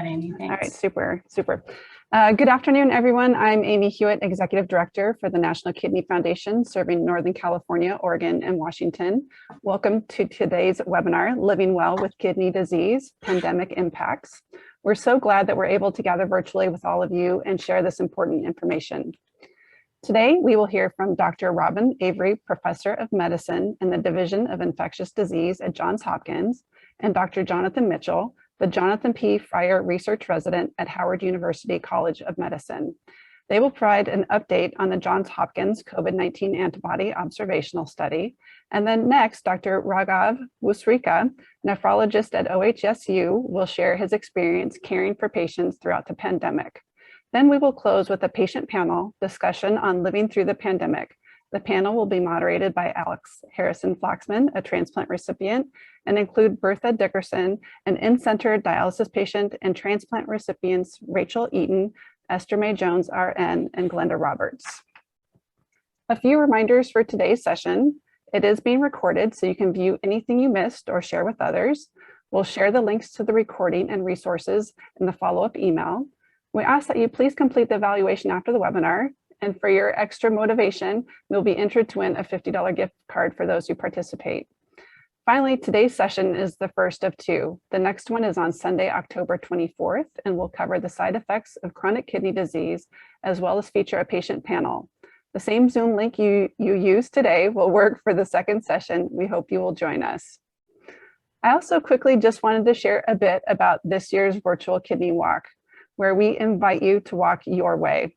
ahead, Amy. Thanks. All right, super. Good afternoon, everyone. I'm Amy Hewitt, Executive Director for the National Kidney Foundation, serving Northern California, Oregon, and Washington. Welcome to today's webinar, Living Well with Kidney Disease, Pandemic Impacts. We're so glad that we're able to gather virtually with all of you and share this important information. Today, we will hear from Dr. Robin Avery, Professor of Medicine in the Division of Infectious Disease at Johns Hopkins, and Dr. Jonathan Mitchell, the Jonathan P. Fryer Research Resident at Howard University College of Medicine. They will provide an update on the Johns Hopkins COVID-19 antibody observational study. And then next, Dr. Raghav Wusrika, nephrologist at OHSU, will share his experience caring for patients throughout the pandemic. Then we will close with a patient panel discussion on living through the pandemic. The panel will be moderated by Alex Harrison-Flaxman, a transplant recipient, and include Bertha Dickerson, an in-center dialysis patient, and transplant recipients Rachel Eaton, Esther Mae Jones, RN, and Glenda Roberts. A few reminders for today's session. It is being recorded, so you can view anything you missed or share with others. We'll share the links to the recording and resources in the follow-up email. We ask that you please complete the evaluation after the webinar. And for your extra motivation, you'll be entered to win a $50 gift card for those who participate. Finally, today's session is the first of two. The next one is on Sunday, October 24th, and will cover the side effects of chronic kidney disease, as well as feature a patient panel. The same Zoom link you used today will work for the second session. We hope you will join us. I also quickly just wanted to share a bit about this year's virtual kidney walk, where we invite you to walk your way.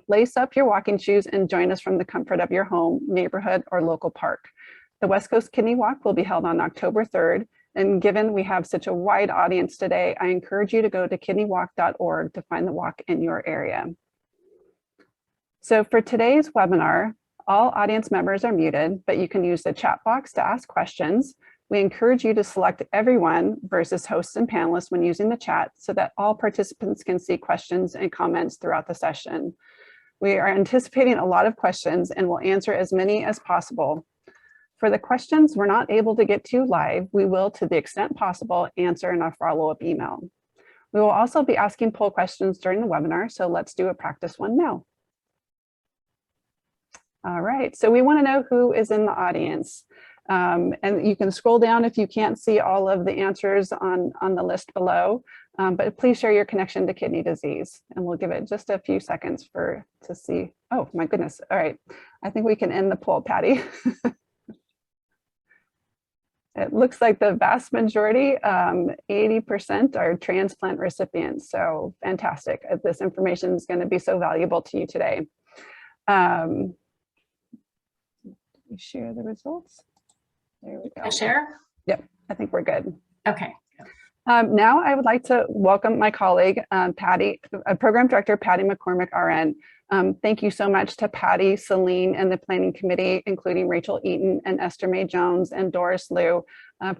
Lace up your walking shoes and join us from the comfort of your home, neighborhood, or local park. The West Coast Kidney Walk will be held on October 3rd, and given we have such a wide audience today, I encourage you to go to kidneywalk.org to find the walk in your area. So for today's webinar, all audience members are muted, but you can use the chat box to ask questions. We encourage you to select everyone versus hosts and panelists when using the chat so that all participants can see questions and comments throughout the session. We are anticipating a lot of questions and will answer as many as possible. For the questions we're not able to get to live, we will, to the extent possible, answer in our follow-up email. We will also be asking poll questions during the webinar, so let's do a practice one now. All right, so we want to know who is in the audience. And you can scroll down if you can't see all of the answers on the list below, but please share your connection to kidney disease, and we'll give it just a few seconds to see. Oh my goodness, all right. I think we can end the poll, Patty. It looks like the vast majority, 80% are transplant recipients, so fantastic. This information is going to be so valuable to you today. Share the results. There we go. I share? Yep, I think we're good. Okay. Now I would like to welcome my colleague, Patty, Program Director Patty McCormick, RN. Thank you so much to Patty, Celine, and the planning committee, including Rachel Eaton and Esther Mae Jones and Doris Liu,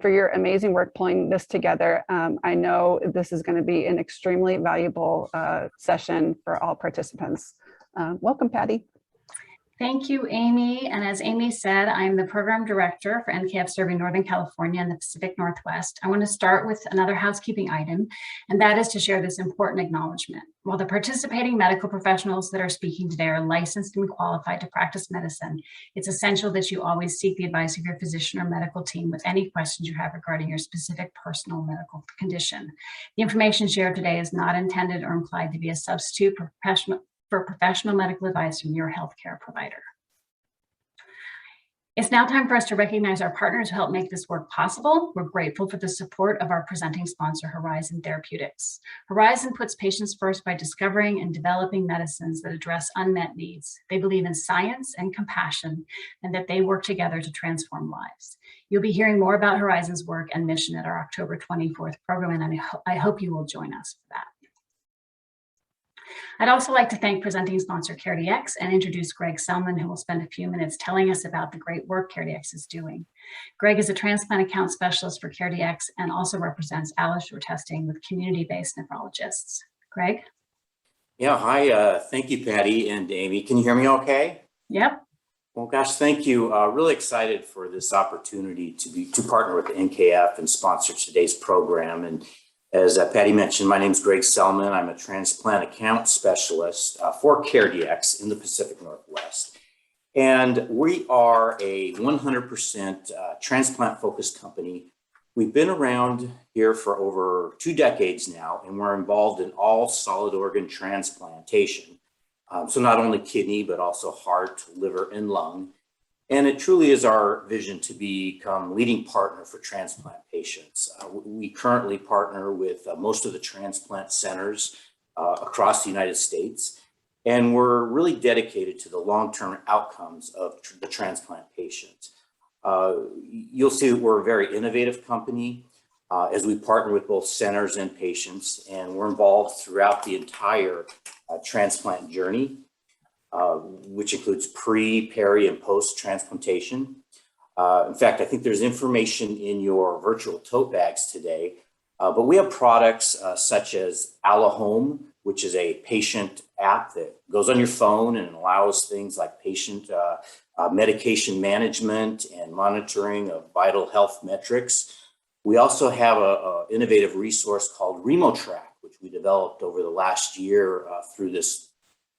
for your amazing work pulling this together. I know this is going to be an extremely valuable session for all participants. Welcome, Patty. Thank you, Amy. And as Amy said, I'm the program director for NKF serving Northern California and the Pacific Northwest. I want to start with another housekeeping item, and that is to share this important acknowledgement. While the participating medical professionals that are speaking today are licensed and qualified to practice medicine, it's essential that you always seek the advice of your physician or medical team with any questions you have regarding your specific personal medical condition. The information shared today is not intended or implied to be a substitute for professional medical advice from your healthcare provider. It's now time for us to recognize our partners who help make this work possible. We're grateful for the support of our presenting sponsor, Horizon Therapeutics. Horizon puts patients first by discovering and developing medicines that address unmet needs. They believe in science and compassion, and that they work together to transform lives. You'll be hearing more about Horizon's work and mission at our October 24th program, and I hope you will join us for that. I'd also like to thank presenting sponsor CareDx and introduce Greg Selman, who will spend a few minutes telling us about the great work CareDx is doing. Greg is a transplant account specialist for CareDx and also represents AlloSure testing with community-based nephrologists. Greg? Yeah, hi, thank you, Patty and Amy. Can you hear me okay? Yep. Well, gosh, thank you. Really excited for this opportunity to partner with NKF and sponsor today's program. And As Patty mentioned, my name is Greg Selman. I'm a transplant account specialist for CareDx in the Pacific Northwest. And we are a 100% transplant-focused company. We've been around here for over 2 decades now, and we're involved in all solid organ transplantation. So not only kidney, but also heart, liver, and lung. And it truly is our vision to become leading partner for transplant patients. We currently partner with most of the transplant centers across the United States, and we're really dedicated to the long-term outcomes of the transplant patient. You'll see that we're a very innovative company as we partner with both centers and patients, and we're involved throughout the entire transplant journey. Which includes pre, peri, and post-transplantation. In fact, I think there's information in your virtual tote bags today, but we have products such as AlloHome, which is a patient app that goes on your phone and allows things like patient medication management and monitoring of vital health metrics. We also have an innovative resource called RemoTrack, which we developed over the last year through this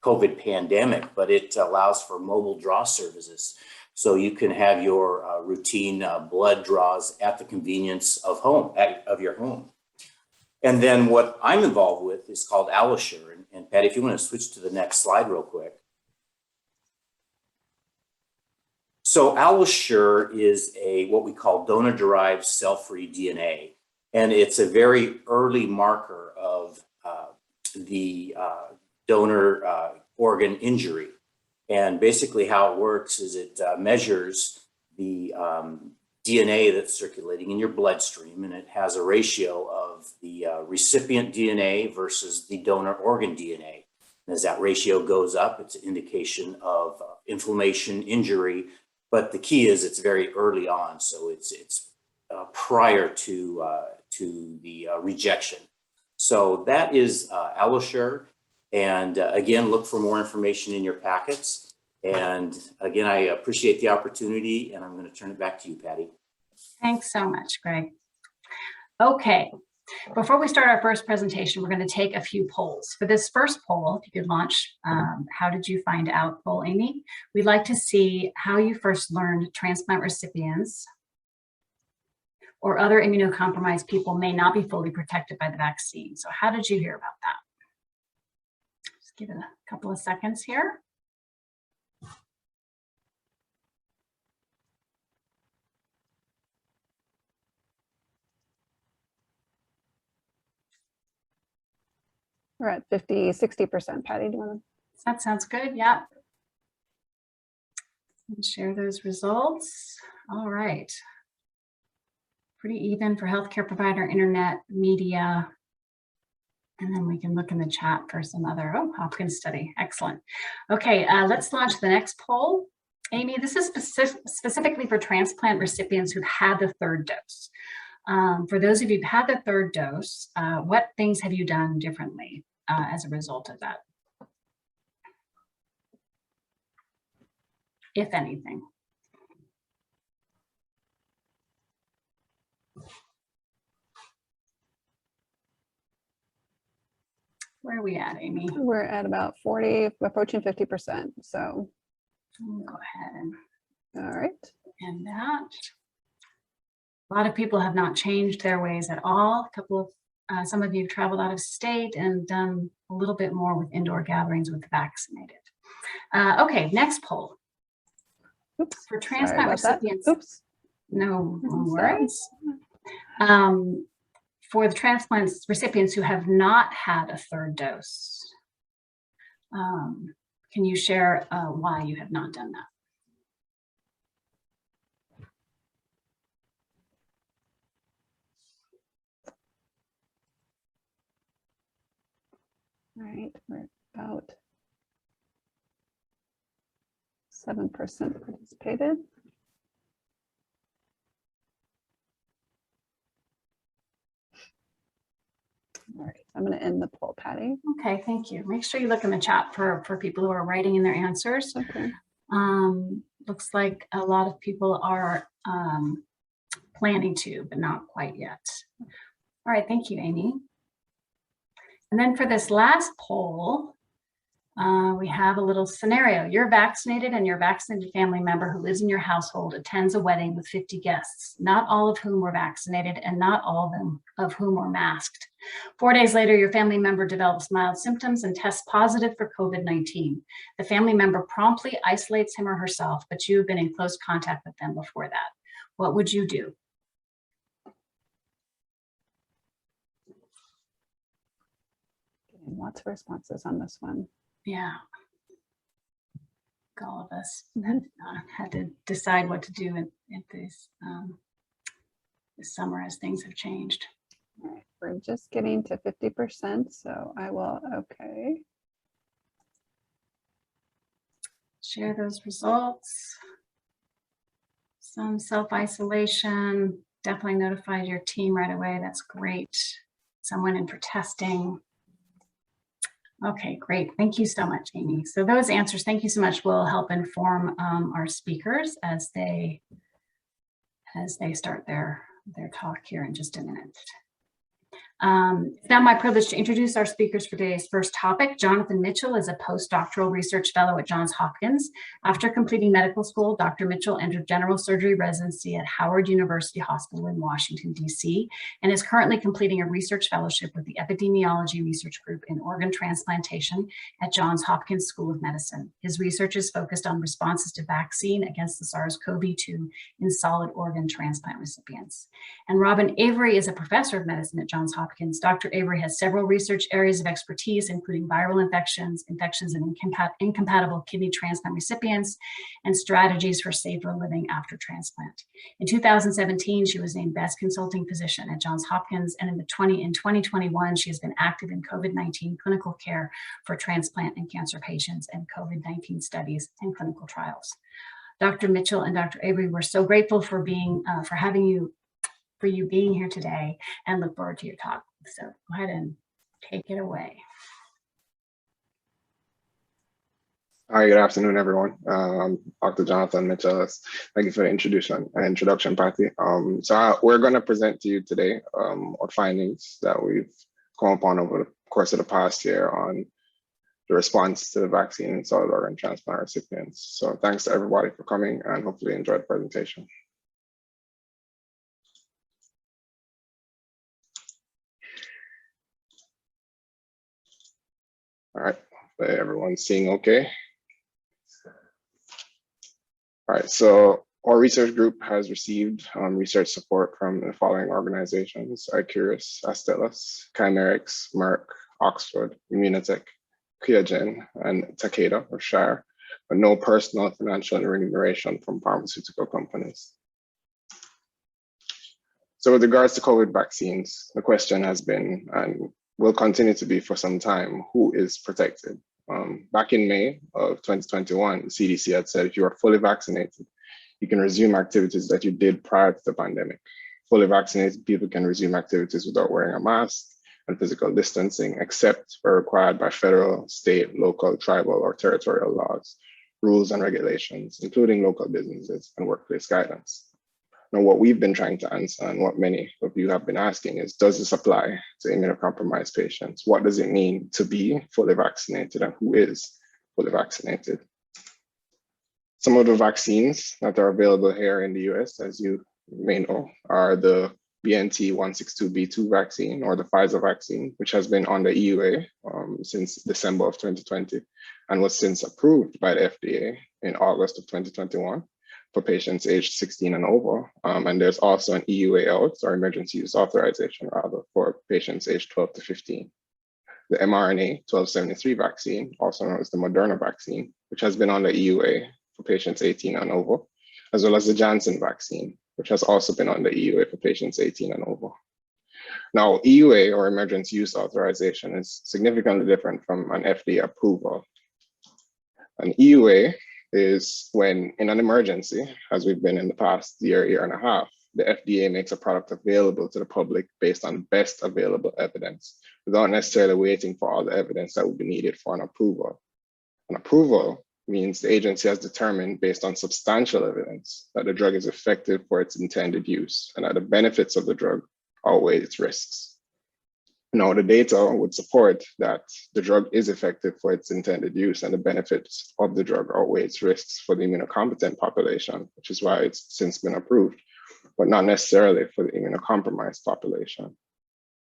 COVID pandemic, but it allows for mobile draw services. So you can have your routine blood draws at the convenience of your home. And then what I'm involved with is called AlloSure. And Patty, if you want to switch to the next slide real quick. So AlloSure is what we call donor-derived cell-free DNA. And it's a very early marker of the donor organ injury. And basically how it works is it measures the DNA that's circulating in your bloodstream, and it has a ratio of the recipient DNA versus the donor organ DNA. And as that ratio goes up, it's an indication of inflammation, injury, but the key is it's very early on, so it's prior to the rejection. So that is AlloSure. And again, look for more information in your packets. And again, I appreciate the opportunity, and I'm going to turn it back to you, Patty. Thanks so much, Greg. Okay, before we start our first presentation, we're going to take a few polls. For this first poll, if you could launch how did you find out poll, Amy? We'd like to see how you first learned transplant recipients or other immunocompromised people may not be fully protected by the vaccine. So how did you hear about that? Give it a couple of seconds here. We're at 50–60%. Patty, do you want to? That sounds good. Yeah. Share those results. All right. Pretty even for healthcare provider, internet, media. And then we can look in the chat for some other, Hopkins study. Excellent. Okay, let's launch the next poll. Amy, this is specifically for transplant recipients who've had the 3rd dose. For those of you who've had the 3rd dose, what things have you done differently as a result of that? If anything. Where are we at, Amy? We're at about 40, approaching 50%. So We'll go ahead and all right. end that. A lot of people have not changed their ways at all. Some of you have traveled out of state and done a little bit more with indoor gatherings with the vaccinated. Okay, next poll. Oops. For transplant recipients. Oops. No worries. For the transplant recipients who have not had a 3rd dose, can you share why you have not done that? All right, we're about 7% participated. All right, I'm going to end the poll, Patty. Okay, thank you. Make sure you look in the chat for people who are writing in their answers. Okay. Looks like a lot of people are planning to, but not quite yet. All right, thank you, Amy. And then for this last poll, we have a little scenario. You're vaccinated and your vaccinated family member who lives in your household attends a wedding with 50 guests, not all of whom were vaccinated and not all of whom were masked. 4 days later, your family member develops mild symptoms and tests positive for COVID-19. The family member promptly isolates him or herself, but you have been in close contact with them before that. What would you do? Getting lots of responses on this one. Yeah. All of us had to decide what to do at this summer as things have changed. All right, we're just getting to 50%, so I will, okay. Share those results. Some self-isolation, definitely notified your team right away. That's great. Someone in for testing. Okay, great. Thank you so much, Amy. So those answers, thank you so much, will help inform our speakers as they start their talk here in just a minute. It's now my privilege to introduce our speakers for today's first topic. Jonathan Mitchell is a postdoctoral research fellow at Johns Hopkins. After completing medical school, Dr. Mitchell entered general surgery residency at Howard University Hospital in Washington, D.C., and is currently completing a research fellowship with the Epidemiology Research Group in organ transplantation at Johns Hopkins School of Medicine. His research is focused on responses to vaccine against the SARS-CoV-2 in solid organ transplant recipients. And Robin Avery is a professor of medicine at Johns Hopkins. Dr. Avery has several research areas of expertise, including viral infections, infections in incompatible kidney transplant recipients, and strategies for safer living after transplant. In 2017, she was named Best Consulting Physician at Johns Hopkins, and in 2021, she has been active in COVID-19 clinical care for transplant and cancer patients and COVID-19 studies and clinical trials. Dr. Mitchell and Dr. Avery, we're so grateful for you being here today, and look forward to your talk. So go ahead and take it away. Hi, good afternoon, everyone. I'm Dr. Jonathan Mitchell. Thank you for the introduction, Patty. We're going to present to you today our findings that we've come upon over the course of the past year on the response to the vaccine in solid organ transplant recipients. So thanks to everybody for coming, and hopefully you enjoyed the presentation. All right, everyone's seeing okay? All right, so our research group has received research support from the following organizations: Icurus, Astellas, Chimerix, Merck, Oxford, Immunotech, Qiagen, and Takeda or Shire, but no personal financial remuneration from pharmaceutical companies. So with regards to COVID vaccines, the question has been, and will continue to be for some time, who is protected? Back in May of 2021, the CDC had said if you are fully vaccinated, you can resume activities that you did prior to the pandemic. Fully vaccinated people can resume activities without wearing a mask and physical distancing, except where required by federal, state, local, tribal, or territorial laws, rules, and regulations, including local businesses and workplace guidance. Now, what we've been trying to answer, and what many of you have been asking, is does this apply to immunocompromised patients? What does it mean to be fully vaccinated, and who is fully vaccinated? Some of the vaccines that are available here in the US, as you may know, are the BNT162b2 vaccine, or the Pfizer vaccine, which has been on the EUA since December of 2020 and was since approved by the FDA in August of 2021. For patients aged 16 and over. And there's also an EUA out, or emergency use authorization rather, for patients aged 12 to 15. The mRNA 1273 vaccine, also known as the Moderna vaccine, which has been on the EUA for patients 18 and over, as well as the Janssen vaccine, which has also been on the EUA for patients 18 and over. Now, EUA, or emergency use authorization, is significantly different from an FDA approval. An EUA is when in an emergency, as we've been in the past year and a half, the FDA makes a product available to the public based on best available evidence, without necessarily waiting for all the evidence that would be needed for an approval. An approval means the agency has determined, based on substantial evidence, that the drug is effective for its intended use and that the benefits of the drug outweigh its risks. Now, the data would support that the drug is effective for its intended use and the benefits of the drug outweigh its risks for the immunocompetent population, which is why it's since been approved, but not necessarily for the immunocompromised population.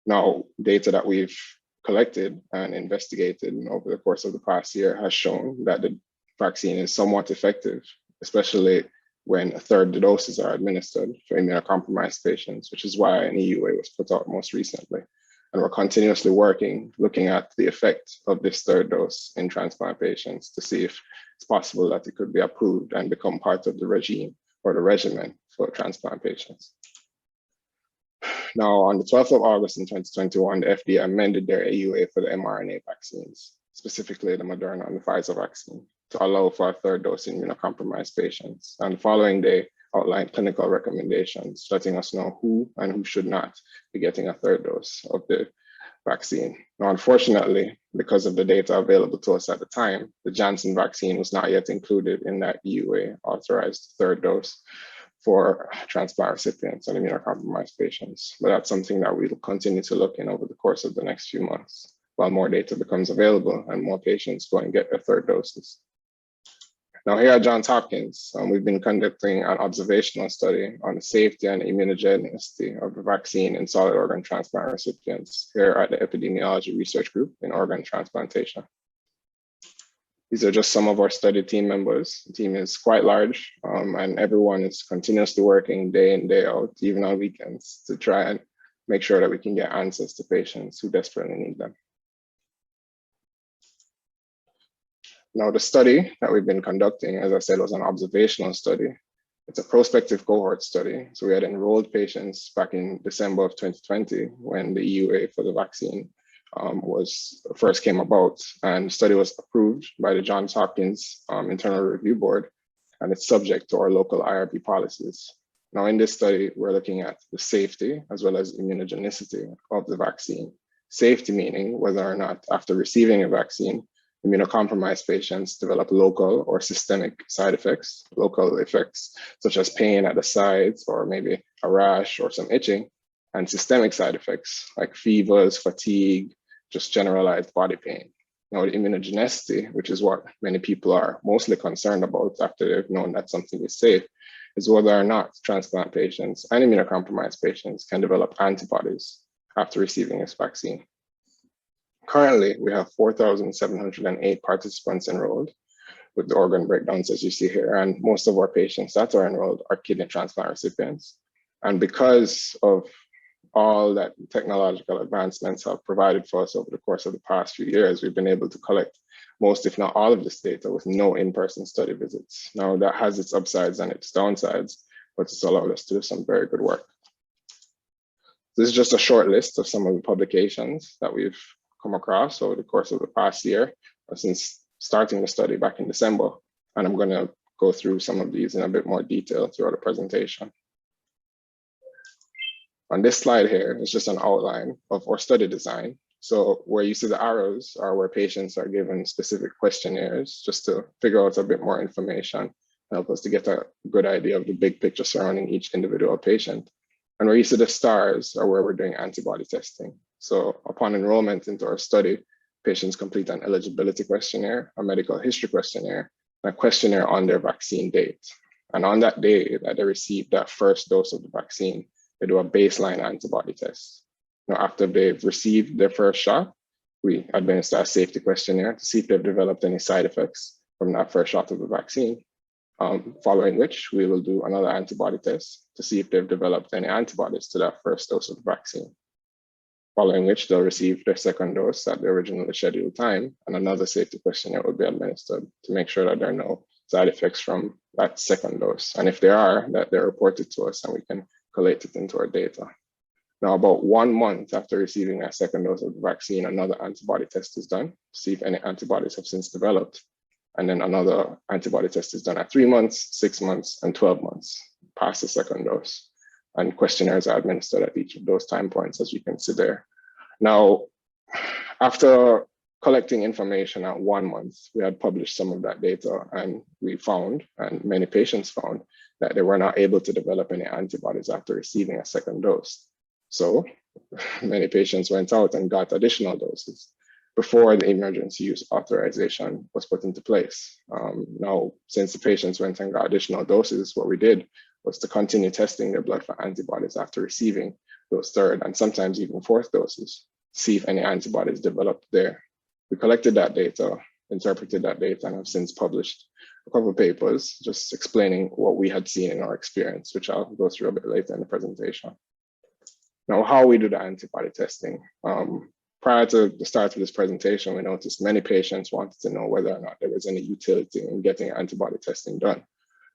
Now, data that we've collected and investigated over the course of the past year has shown that the vaccine is somewhat effective, especially when a third the doses are administered for immunocompromised patients, which is why an EUA was put out most recently. And we're continuously looking at the effect of this third dose in transplant patients to see if it's possible that it could be approved and become part of the regime or the regimen for transplant patients. Now, on the 12th of August in 2021, the FDA amended their EUA for the mRNA vaccines, specifically the Moderna and the Pfizer vaccine, to allow for a third dose in immunocompromised patients. And the following day, outlined clinical recommendations, letting us know who and who should not be getting a third dose of the vaccine. Now, unfortunately, because of the data available to us at the time, the Janssen vaccine was not yet included in that EUA authorized third dose for transplant recipients and immunocompromised patients. But that's something that we'll continue to look in over the course of the next few months, while more data becomes available and more patients go and get their third doses. Now, here at Johns Hopkins, we've been conducting an observational study on the safety and immunogenicity of the vaccine in solid organ transplant recipients here at the Epidemiology Research Group in organ transplantation. These are just some of our study team members. The team is quite large, and everyone is continuously working day in, day out, even on weekends, to try and make sure that we can get answers to patients who desperately need them. Now, the study that we've been conducting, as I said, was an observational study. It's a prospective cohort study. So we had enrolled patients back in December of 2020 when the EUA for the vaccine first came about, and the study was approved by the Johns Hopkins Internal Review Board, and it's subject to our local IRB policies. Now, in this study, we're looking at the safety as well as immunogenicity of the vaccine. Safety meaning whether or not after receiving a vaccine, immunocompromised patients develop local or systemic side effects, local effects such as pain at the sides or maybe a rash or some itching, and systemic side effects like fevers, fatigue, just generalized body pain. Now, the immunogenicity, which is what many people are mostly concerned about after they've known that something is safe, is whether or not transplant patients and immunocompromised patients can develop antibodies after receiving this vaccine. Currently, we have 4,708 participants enrolled with the organ breakdowns as you see here, and most of our patients that are enrolled are kidney transplant recipients. And because of all that technological advancements have provided for us over the course of the past few years, we've been able to collect most, if not all of this data with no in-person study visits. Now, that has its upsides and its downsides, but it's allowed us to do some very good work. This is just a short list of some of the publications that we've come across over the course of the past year since starting the study back in December. And I'm going to go through some of these in a bit more detail throughout the presentation. On this slide here is just an outline of our study design. So where you see the arrows are where patients are given specific questionnaires just to figure out a bit more information, help us to get a good idea of the big picture surrounding each individual patient. And where you see the stars are where we're doing antibody testing. So upon enrollment into our study, patients complete an eligibility questionnaire, a medical history questionnaire, and a questionnaire on their vaccine date. And on that day that they receive that first dose of the vaccine, they do a baseline antibody test. Now, after they've received their first shot, we administer a safety questionnaire to see if they've developed any side effects from that first shot of the vaccine. Following which, we will do another antibody test to see if they've developed any antibodies to that first dose of the vaccine. Following which, they'll receive their second dose at the originally scheduled time, and another safety questionnaire will be administered to make sure that there are no side effects from that second dose. And if there are, that they're reported to us and we can collate it into our data. Now, about 1 month after receiving that second dose of the vaccine, another antibody test is done to see if any antibodies have since developed. And then another antibody test is done at 3 months, 6 months, and 12 months past the second dose. And questionnaires are administered at each of those time points, as you can see there. Now, after collecting information at 1 month, we had published some of that data, and we found, and many patients found, that they were not able to develop any antibodies after receiving a second dose. So many patients went out and got additional doses before the emergency use authorization was put into place. Now, since the patients went and got additional doses, what we did was to continue testing their blood for antibodies after receiving those third and sometimes even fourth doses, see if any antibodies developed there. We collected that data, interpreted that data, and have since published a couple of papers just explaining what we had seen in our experience, which I'll go through a bit later in the presentation. Now, how we do the antibody testing. Prior to the start of this presentation, we noticed many patients wanted to know whether or not there was any utility in getting antibody testing done.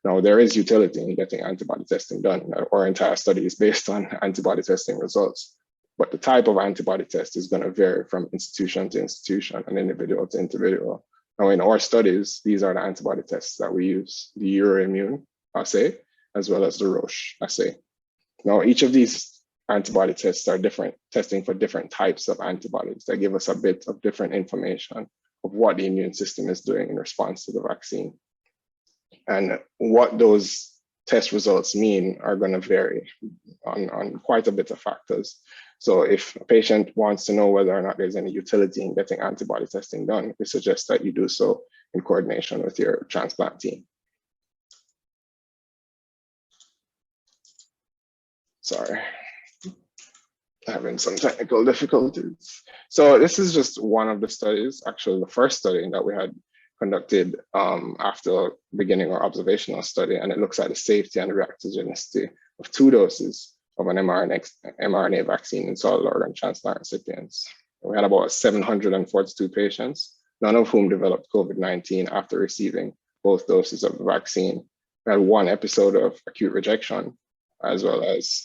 Now, there is utility in getting antibody testing done. Our entire study is based on antibody testing results, but the type of antibody test is going to vary from institution to institution and individual to individual. Now, in our studies, these are the antibody tests that we use, the Euroimmune assay, as well as the Roche assay. Now, each of these antibody tests are different, testing for different types of antibodies that give us a bit of different information of what the immune system is doing in response to the vaccine. And what those test results mean are going to vary on quite a bit of factors. So if a patient wants to know whether or not there's any utility in getting antibody testing done, we suggest that you do so in coordination with your transplant team. Sorry. Having some technical difficulties. So this is just one of the studies, actually the first study that we had conducted after beginning our observational study, and it looks at the safety and reactogenicity of 2 doses of an mRNA vaccine in solid organ transplant recipients. We had about 742 patients, none of whom developed COVID-19 after receiving both doses of the vaccine. We had 1 episode of acute rejection, as well as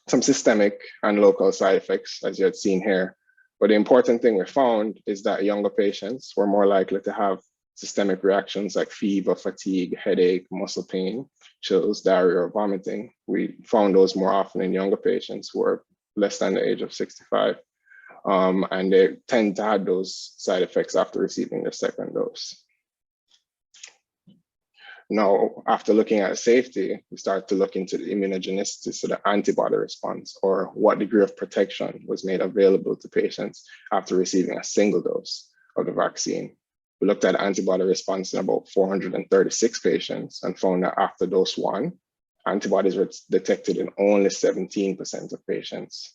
some systemic and local side effects, as you had seen here. But the important thing we found is that younger patients were more likely to have systemic reactions like fever, fatigue, headache, muscle pain, chills, diarrhea, or vomiting. We found those more often in younger patients who are less than the age of 65. And they tend to have those side effects after receiving their second dose. Now, after looking at safety, we start to look into the immunogenicity, so the antibody response, or what degree of protection was made available to patients after receiving a single dose of the vaccine. We looked at antibody response in about 436 patients and found that after dose 1, antibodies were detected in only 17% of patients.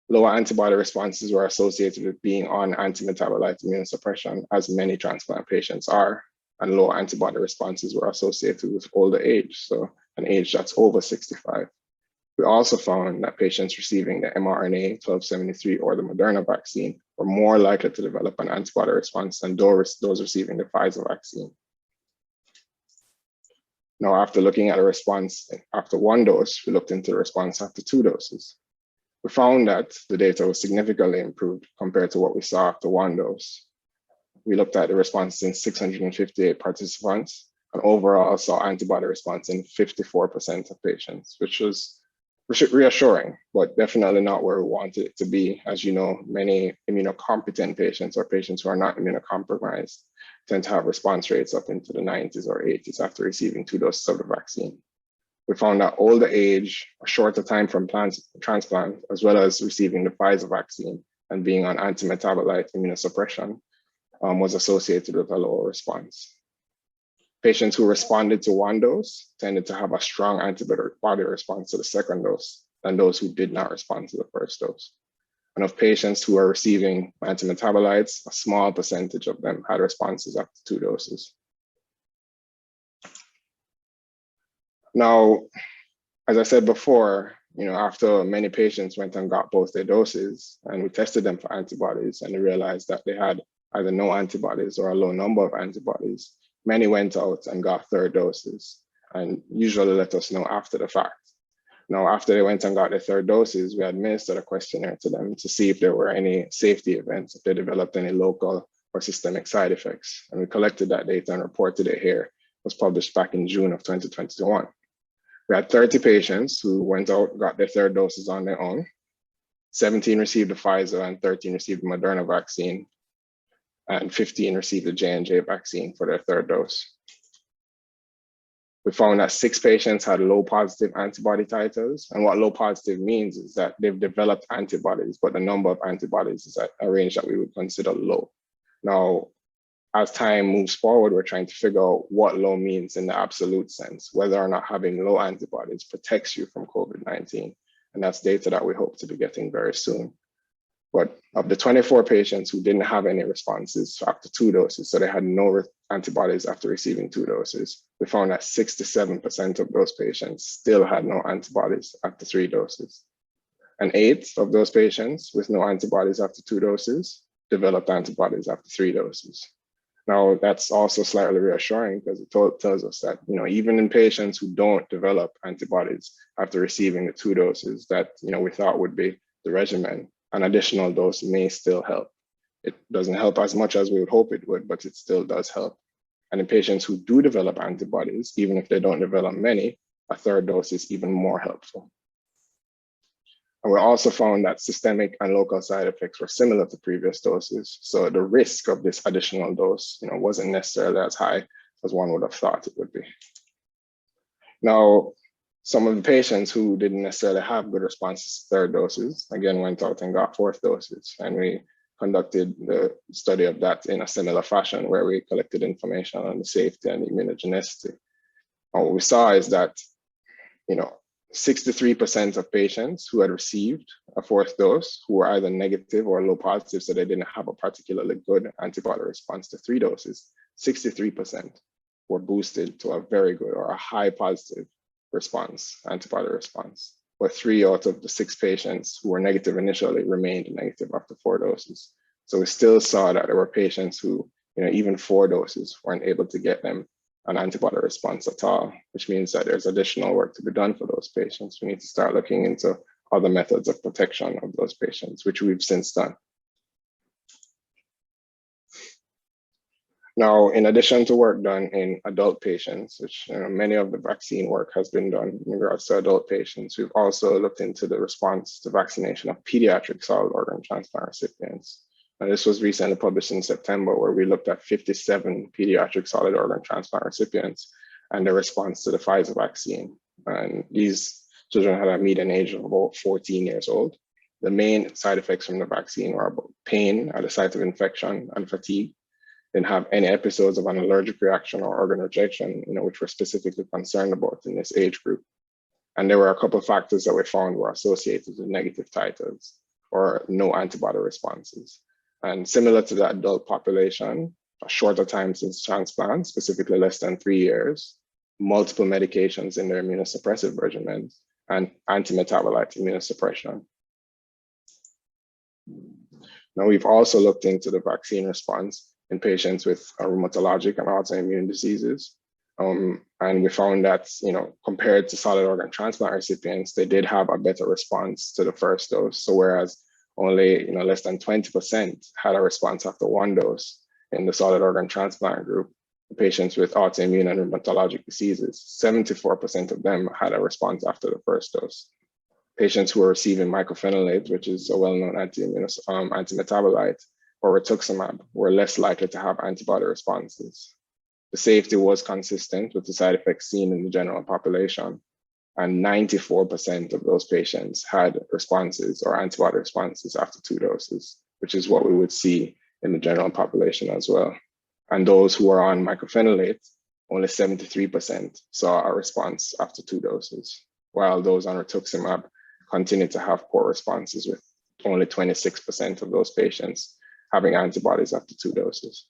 Lower antibody responses were associated with being on antimetabolite immunosuppression, as many transplant patients are. And low antibody responses were associated with older age, so an age that's over 65. We also found that patients receiving the mRNA 1273 or the Moderna vaccine were more likely to develop an antibody response than those receiving the Pfizer vaccine. Now, after looking at a response after 1 dose, we looked into the response after 2 doses. We found that the data was significantly improved compared to what we saw after 1 dose. We looked at the response in 658 participants and overall saw antibody response in 54% of patients, which was reassuring, but definitely not where we wanted it to be. As you know, many immunocompetent patients or patients who are not immunocompromised tend to have response rates up into the 90s or 80s after receiving 2 doses of the vaccine. We found that older age, a shorter time from transplant, as well as receiving the Pfizer vaccine and being on antimetabolite immunosuppression was associated with a lower response. Patients who responded to 1 dose tended to have a strong antibody response to the second dose than those who did not respond to the first dose. And of patients who are receiving antimetabolites, a small percentage of them had responses after 2 doses. Now, as I said before, after many patients went and got both their doses and we tested them for antibodies and we realized that they had either no antibodies or a low number of antibodies, many went out and got 3rd doses and usually let us know after the fact. Now, after they went and got their 3rd doses, we administered a questionnaire to them to see if there were any safety events, if they developed any local or systemic side effects. And we collected that data and reported it here. It was published back in June of 2021. We had 30 patients who went out, got their 3rd doses on their own. 17 received the Pfizer and 13 received the Moderna vaccine, and 15 received the J&J vaccine for their 3rd dose. We found that 6 patients had low positive antibody titers. And what low positive means is that they've developed antibodies, but the number of antibodies is at a range that we would consider low. Now, as time moves forward, we're trying to figure out what low means in the absolute sense, whether or not having low antibodies protects you from COVID-19. And that's data that we hope to be getting very soon. But of the 24 patients who didn't have any responses after 2 doses, so they had no antibodies after receiving 2 doses, we found that 67% of those patients still had no antibodies after 3 doses. And 8 of those patients with no antibodies after 2 doses developed antibodies after 3 doses. Now, that's also slightly reassuring because it tells us that, even in patients who don't develop antibodies after receiving the 2 doses that, we thought would be the regimen, an additional dose may still help. It doesn't help as much as we would hope it would, but it still does help. And in patients who do develop antibodies, even if they don't develop many, a 3rd dose is even more helpful. And we also found that systemic and local side effects were similar to previous doses. So the risk of this additional dose, wasn't necessarily as high as one would have thought it would be. Now, some of the patients who didn't necessarily have good responses to 3rd doses, again, went out and got 4th doses. And we conducted the study of that in a similar fashion where we collected information on the safety and immunogenicity. And what we saw is that, 63% of patients who had received a 4th dose who were either negative or low positive, so they didn't have a particularly good antibody response to 3 doses, 63% were boosted to a very good or a high positive response, antibody response. But 3 out of the 6 patients who were negative initially remained negative after 4 doses. So we still saw that there were patients who, even 4 doses weren't able to get them an antibody response at all, which means that there's additional work to be done for those patients. We need to start looking into other methods of protection of those patients, which we've since done. Now, in addition to work done in adult patients, which many of the vaccine work has been done in regards to adult patients, we've also looked into the response to vaccination of pediatric solid organ transplant recipients. And this was recently published in September, where we looked at 57 pediatric solid organ transplant recipients and their response to the Pfizer vaccine. And these children had a median age of about 14 years old. The main side effects from the vaccine were about pain at the site of infection and fatigue. Didn't have any episodes of an allergic reaction or organ rejection, which we're specifically concerned about in this age group. And there were a couple of factors that we found were associated with negative titers or no antibody responses. And similar to the adult population, a shorter time since transplant, specifically less than 3 years, multiple medications in their immunosuppressive regimens, and anti-metabolite immunosuppression. Now, we've also looked into the vaccine response in patients with rheumatologic and autoimmune diseases. And we found that, compared to solid organ transplant recipients, they did have a better response to the 1st dose. So whereas only less than 20% had a response after 1 dose in the solid organ transplant group, the patients with autoimmune and rheumatologic diseases, 74% of them had a response after the 1st dose. Patients who were receiving mycophenolate, which is a well-known anti-metabolite, or rituximab, were less likely to have antibody responses. The safety was consistent with the side effects seen in the general population, and 94% of those patients had responses or antibody responses after 2 doses, which is what we would see in the general population as well. And those who are on mycophenolate, only 73% saw a response after 2 doses, while those on rituximab continued to have poor responses, with only 26% of those patients having antibodies after 2 doses.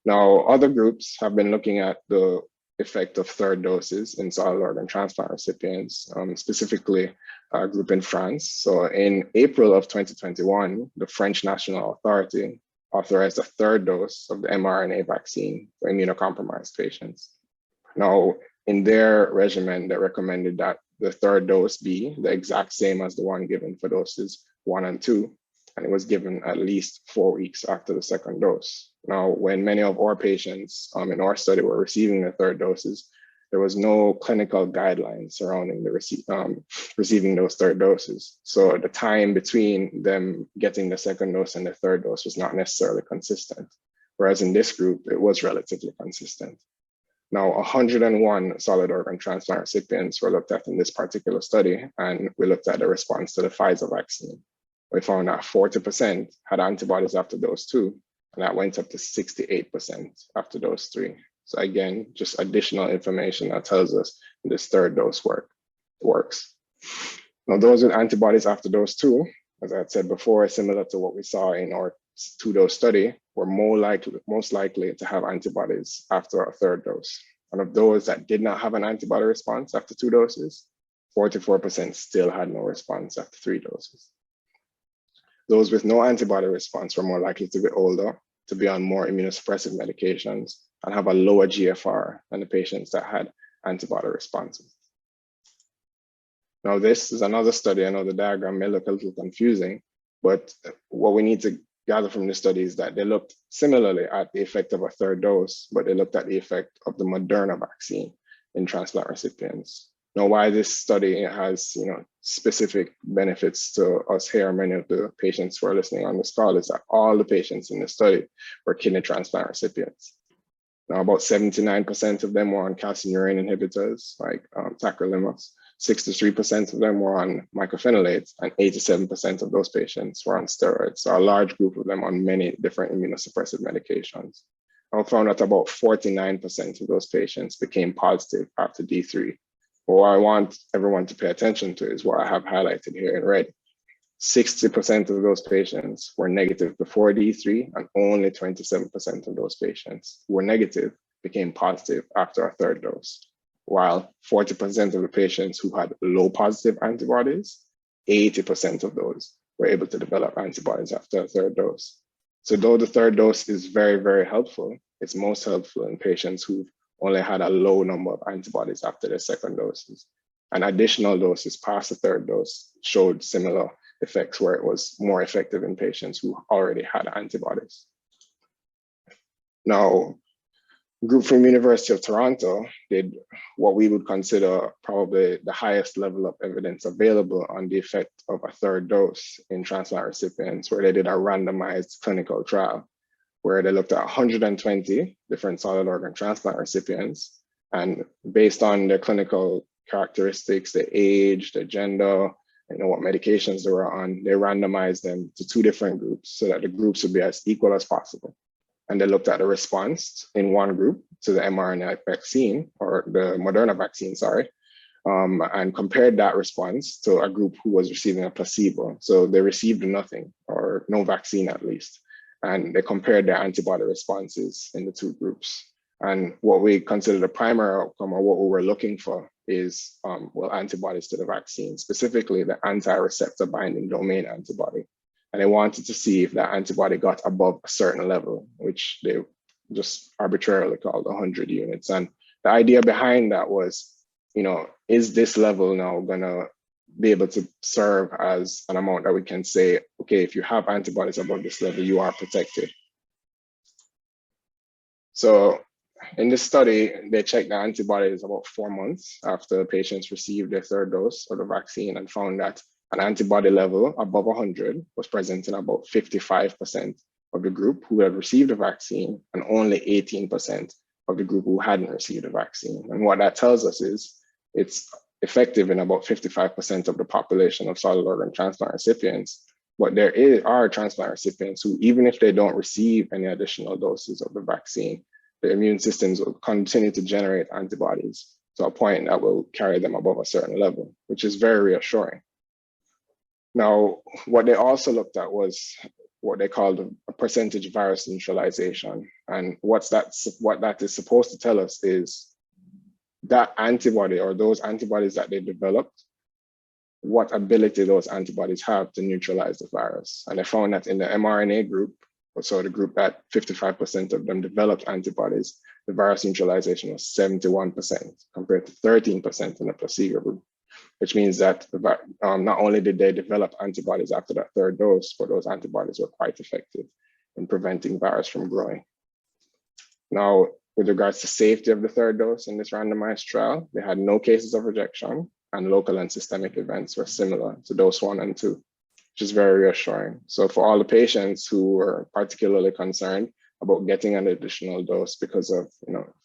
Now, other groups have been looking at the effect of 3rd doses in solid organ transplant recipients, specifically a group in France. So in April of 2021, the French National Authority authorized a 3rd dose of the mRNA vaccine for immunocompromised patients. Now, in their regimen, they recommended that the 3rd dose be the exact same as the one given for doses 1 and 2, and it was given at least 4 weeks after the 2nd dose. Now, when many of our patients in our study were receiving their 3rd doses, there was no clinical guidelines surrounding the receiving those 3rd doses. So the time between them getting the 2nd dose and the 3rd dose was not necessarily consistent. Whereas in this group, it was relatively consistent. Now, 101 solid organ transplant recipients were looked at in this particular study, and we looked at the response to the Pfizer vaccine. We found that 40% had antibodies after dose 2, and that went up to 68% after dose 3. So again, just additional information that tells us this third dose works. Now, those with antibodies after dose 2, as I had said before, similar to what we saw in our 2-dose study, were most likely to have antibodies after a third dose. And of those that did not have an antibody response after 2 doses, 44% still had no response after 3 doses. Those with no antibody response were more likely to be older, to be on more immunosuppressive medications, and have a lower GFR than the patients that had antibody responses. Now, this is another study. I know the diagram may look a little confusing, but what we need to gather from this study is that they looked similarly at the effect of a third dose, but they looked at the effect of the Moderna vaccine in transplant recipients. Now, why this study has specific benefits to us here, many of the patients who are listening on this call, is that all the patients in the study were kidney transplant recipients. Now, about 79% of them were on calcineurin inhibitors like tacrolimus. 63% of them were on mycophenolate, and 87% of those patients were on steroids. So a large group of them on many different immunosuppressive medications. I found that about 49% of those patients became positive after D3. But what I want everyone to pay attention to is what I have highlighted here in red. 60% of those patients were negative before D3, and only 27% of those patients who were negative became positive after a third dose. While 40% of the patients who had low positive antibodies, 80% of those were able to develop antibodies after a third dose. So though the third dose is very, very helpful, it's most helpful in patients who've only had a low number of antibodies after their second doses. And additional doses past the third dose showed similar effects where it was more effective in patients who already had antibodies. Now, a group from University of Toronto did what we would consider probably the highest level of evidence available on the effect of a third dose in transplant recipients, where they did a randomized clinical trial, where they looked at 120 different solid organ transplant recipients, and based on their clinical characteristics, their age, their gender, what medications they were on, they randomized them to 2 different groups so that the groups would be as equal as possible. And they looked at the response in one group to the mRNA vaccine, or the Moderna vaccine, sorry, and compared that response to a group who was receiving a placebo. So they received nothing, or no vaccine at least. And they compared their antibody responses in the 2 groups. And what we consider the primary outcome, or what we were looking for, is antibodies to the vaccine, specifically the anti-receptor binding domain antibody. And they wanted to see if that antibody got above a certain level, which they just arbitrarily called 100 units. And the idea behind that was, is this level now gonna be able to serve as an amount that we can say, okay, if you have antibodies above this level, you are protected. So in this study, they checked the antibodies about 4 months after patients received their third dose of the vaccine, and found that an antibody level above 100 was present in about 55% of the group who had received the vaccine, and only 18% of the group who hadn't received the vaccine. And what that tells us is it's effective in about 55% of the population of solid organ transplant recipients. But there are transplant recipients who, even if they don't receive any additional doses of the vaccine, the immune systems will continue to generate antibodies to a point that will carry them above a certain level, which is very reassuring. Now, what they also looked at was what they called a percentage virus neutralization. And what that is supposed to tell us is that antibody, or those antibodies that they developed, what ability those antibodies have to neutralize the virus. And they found that in the mRNA group, so the group that 55% of them developed antibodies, the virus neutralization was 71% compared to 13% in the placebo group, which means that not only did they develop antibodies after that third dose, but those antibodies were quite effective in preventing virus from growing. Now, with regards to safety of the third dose in this randomized trial, they had no cases of rejection, and local and systemic events were similar to dose 1 and 2, which is very reassuring. So for all the patients who were particularly concerned about getting an additional dose because of,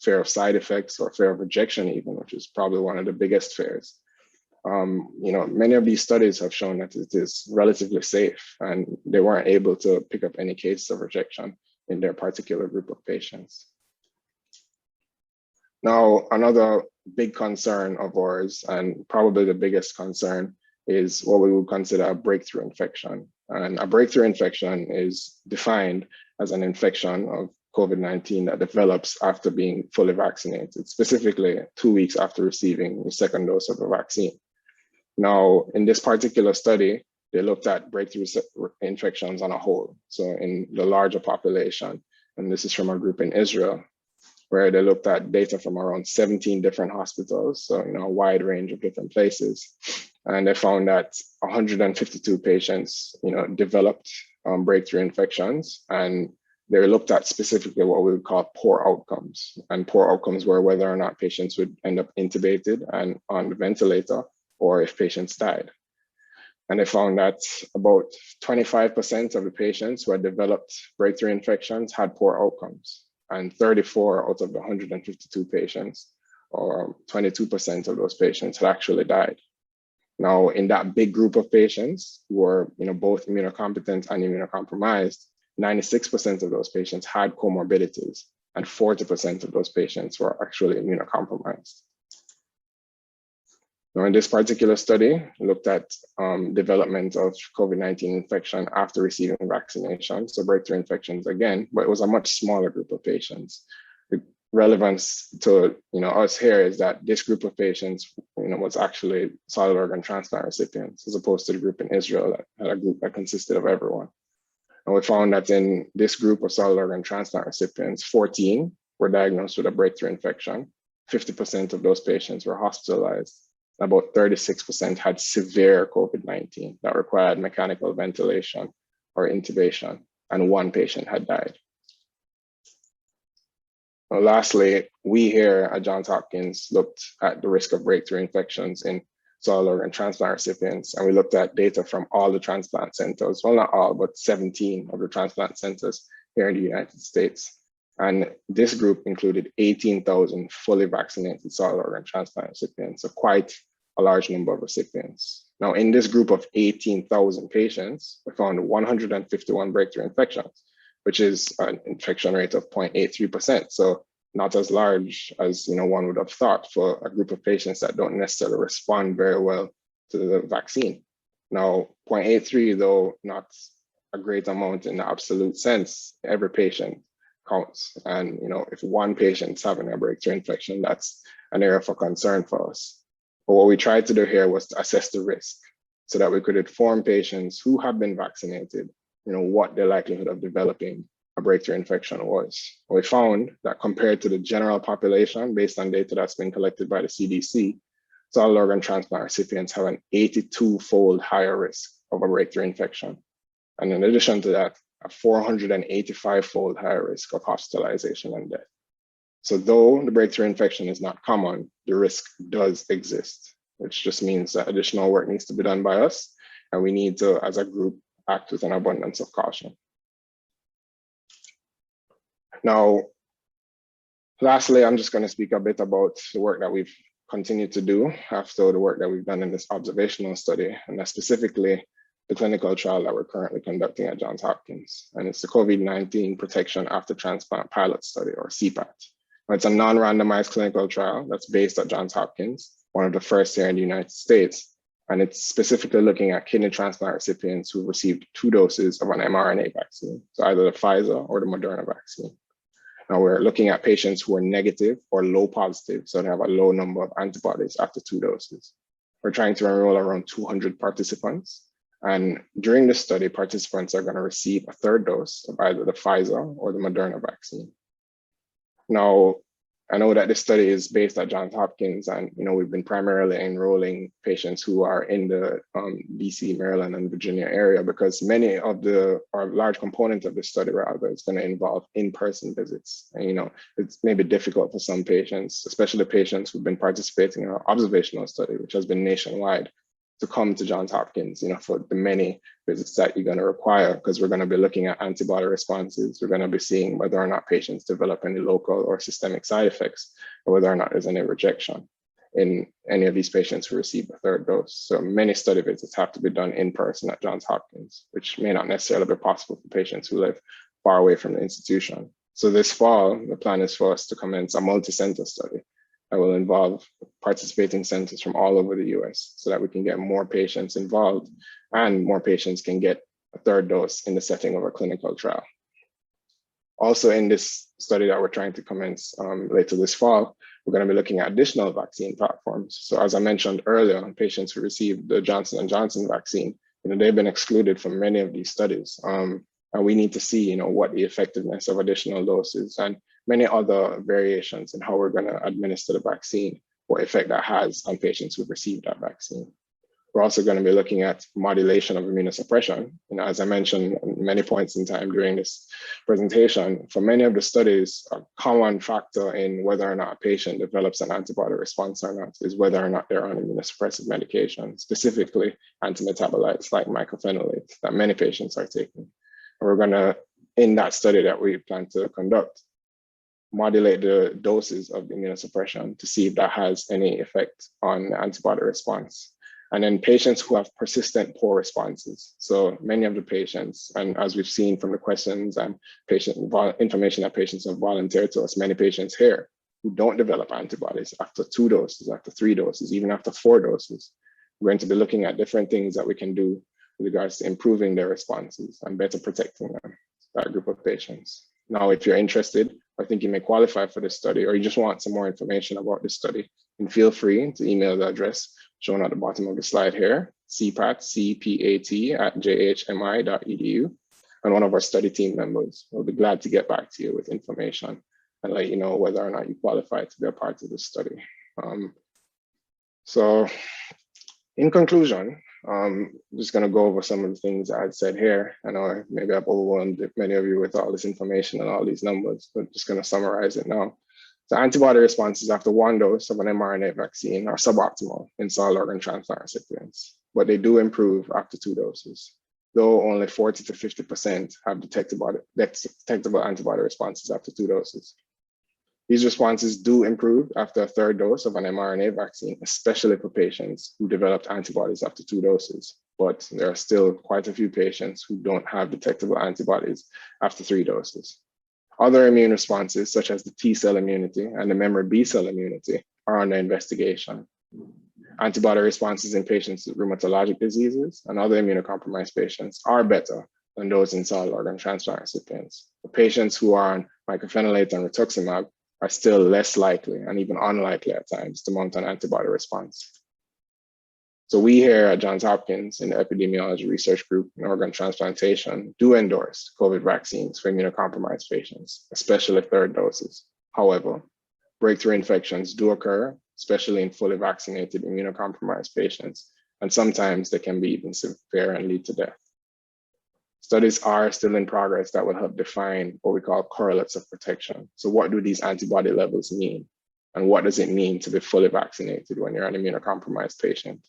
fear of side effects or fear of rejection even, which is probably one of the biggest fears. Many of these studies have shown that it is relatively safe, and they weren't able to pick up any cases of rejection in their particular group of patients. Now, another big concern of ours, and probably the biggest concern, is what we would consider a breakthrough infection. And a breakthrough infection is defined as an infection of COVID-19 that develops after being fully vaccinated, specifically 2 weeks after receiving the second dose of the vaccine. Now, in this particular study, they looked at breakthrough infections on a whole, so in the larger population. And this is from a group in Israel, where they looked at data from around 17 different hospitals, so a wide range of different places. And they found that 152 patients, developed breakthrough infections, and they looked at specifically what we would call poor outcomes. And poor outcomes were whether or not patients would end up intubated and on the ventilator, or if patients died. And they found that about 25% of the patients who had developed breakthrough infections had poor outcomes, and 34 out of the 152 patients, or 22% of those patients, had actually died. Now, in that big group of patients who were both immunocompetent and immunocompromised, 96% of those patients had comorbidities, and 40% of those patients were actually immunocompromised. Now, in this particular study, we looked at development of COVID-19 infection after receiving vaccination, so breakthrough infections again, but it was a much smaller group of patients. The relevance to us here is that this group of patients was actually solid organ transplant recipients, as opposed to the group in Israel that had a group that consisted of everyone. And we found that in this group of solid organ transplant recipients, 14 were diagnosed with a breakthrough infection. 50% of those patients were hospitalized. About 36% had severe COVID-19 that required mechanical ventilation or intubation, and 1 patient had died. Well, lastly, we here at Johns Hopkins looked at the risk of breakthrough infections in solid organ transplant recipients, and we looked at data from all the transplant centers, well, not all, but 17 of the transplant centers here in the United States. And this group included 18,000 fully vaccinated solid organ transplant recipients, so quite a large number of recipients. Now, in this group of 18,000 patients, we found 151 breakthrough infections, which is an infection rate of 0.83%. So not as large as one would have thought for a group of patients that don't necessarily respond very well to the vaccine. Now, 0.83, though not a great amount in the absolute sense, every patient counts. And if 1 patient's having a breakthrough infection, that's an area for concern for us. But what we tried to do here was to assess the risk so that we could inform patients who have been vaccinated, what their likelihood of developing a breakthrough infection was. We found that compared to the general population, based on data that's been collected by the CDC, solid organ transplant recipients have an 82-fold higher risk of a breakthrough infection. And in addition to that, a 485-fold higher risk of hospitalization and death. So though the breakthrough infection is not common, the risk does exist, which just means that additional work needs to be done by us, and we need to, as a group, act with an abundance of caution. Now, lastly, I'm just going to speak a bit about the work that we've continued to do after the work that we've done in this observational study, and that's specifically the clinical trial that we're currently conducting at Johns Hopkins. And it's the COVID-19 Protection After Transplant Pilot Study, or CPAT. It's a non-randomized clinical trial that's based at Johns Hopkins, one of the first here in the United States. And it's specifically looking at kidney transplant recipients who received 2 doses of an mRNA vaccine, so either the Pfizer or the Moderna vaccine. Now we're looking at patients who are negative or low positive, so they have a low number of antibodies after 2 doses. We're trying to enroll around 200 participants. And during this study, participants are going to receive a 3rd dose of either the Pfizer or the Moderna vaccine. Now, I know that this study is based at Johns Hopkins, and we've been primarily enrolling patients who are in the DC, Maryland, and Virginia area, because many of a large component of the study rather is going to involve in-person visits. And it's maybe difficult for some patients, especially patients who've been participating in our observational study, which has been nationwide, to come to Johns Hopkins, for the many visits that you're going to require, because we're going to be looking at antibody responses. We're going to be seeing whether or not patients develop any local or systemic side effects, or whether or not there's any rejection in any of these patients who receive the third dose. So many study visits have to be done in person at Johns Hopkins, which may not necessarily be possible for patients who live far away from the institution. So this fall, the plan is for us to commence a multi-center study that will involve participating centers from all over the US so that we can get more patients involved and more patients can get a third dose in the setting of a clinical trial. Also in this study that we're trying to commence later this fall, we're going to be looking at additional vaccine platforms. So as I mentioned earlier, patients who received the Johnson & Johnson vaccine, they've been excluded from many of these studies. And we need to see, what the effectiveness of additional doses and many other variations in how we're going to administer the vaccine, what effect that has on patients who've received that vaccine. We're also going to be looking at modulation of immunosuppression. As I mentioned many points in time during this presentation, for many of the studies, a common factor in whether or not a patient develops an antibody response or not is whether or not they're on immunosuppressive medication, specifically antimetabolites like mycophenolate that many patients are taking. And we're going to, in that study that we plan to conduct, modulate the doses of immunosuppression to see if that has any effect on the antibody response. And then patients who have persistent poor responses. So many of the patients, and as we've seen from the questions and patient information that patients have volunteered to us, many patients here who don't develop antibodies after 2 doses, after 3 doses, even after 4 doses. We're going to be looking at different things that we can do with regards to improving their responses and better protecting them, that group of patients. Now, if you're interested, or think you may qualify for this study, or you just want some more information about this study, then feel free to email the address shown at the bottom of the slide here, cpat@jhmi.edu, and one of our study team members will be glad to get back to you with information and let you know whether or not you qualify to be a part of this study. So in conclusion, I'm just going to go over some of the things I had said here. I know maybe I've overwhelmed many of you with all this information and all these numbers, but just going to summarize it now. So antibody responses after 1 dose of an mRNA vaccine are suboptimal in solid organ transplant recipients, but they do improve after 2 doses, though only 40 to 50% have detectable antibody responses after 2 doses. These responses do improve after a 3rd dose of an mRNA vaccine, especially for patients who developed antibodies after 2 doses. But there are still quite a few patients who don't have detectable antibodies after 3 doses. Other immune responses, such as the T-cell immunity and the memory B-cell immunity, are under investigation. Antibody responses in patients with rheumatologic diseases and other immunocompromised patients are better than those in solid organ transplant recipients. The patients who are on mycophenolate and rituximab are still less likely and even unlikely at times to mount an antibody response. So we here at Johns Hopkins in the epidemiology research group in organ transplantation do endorse COVID vaccines for immunocompromised patients, especially 3rd doses. However, breakthrough infections do occur, especially in fully vaccinated immunocompromised patients, and sometimes they can be even severe and lead to death. Studies are still in progress that will help define what we call correlates of protection. So what do these antibody levels mean? And what does it mean to be fully vaccinated when you're an immunocompromised patient?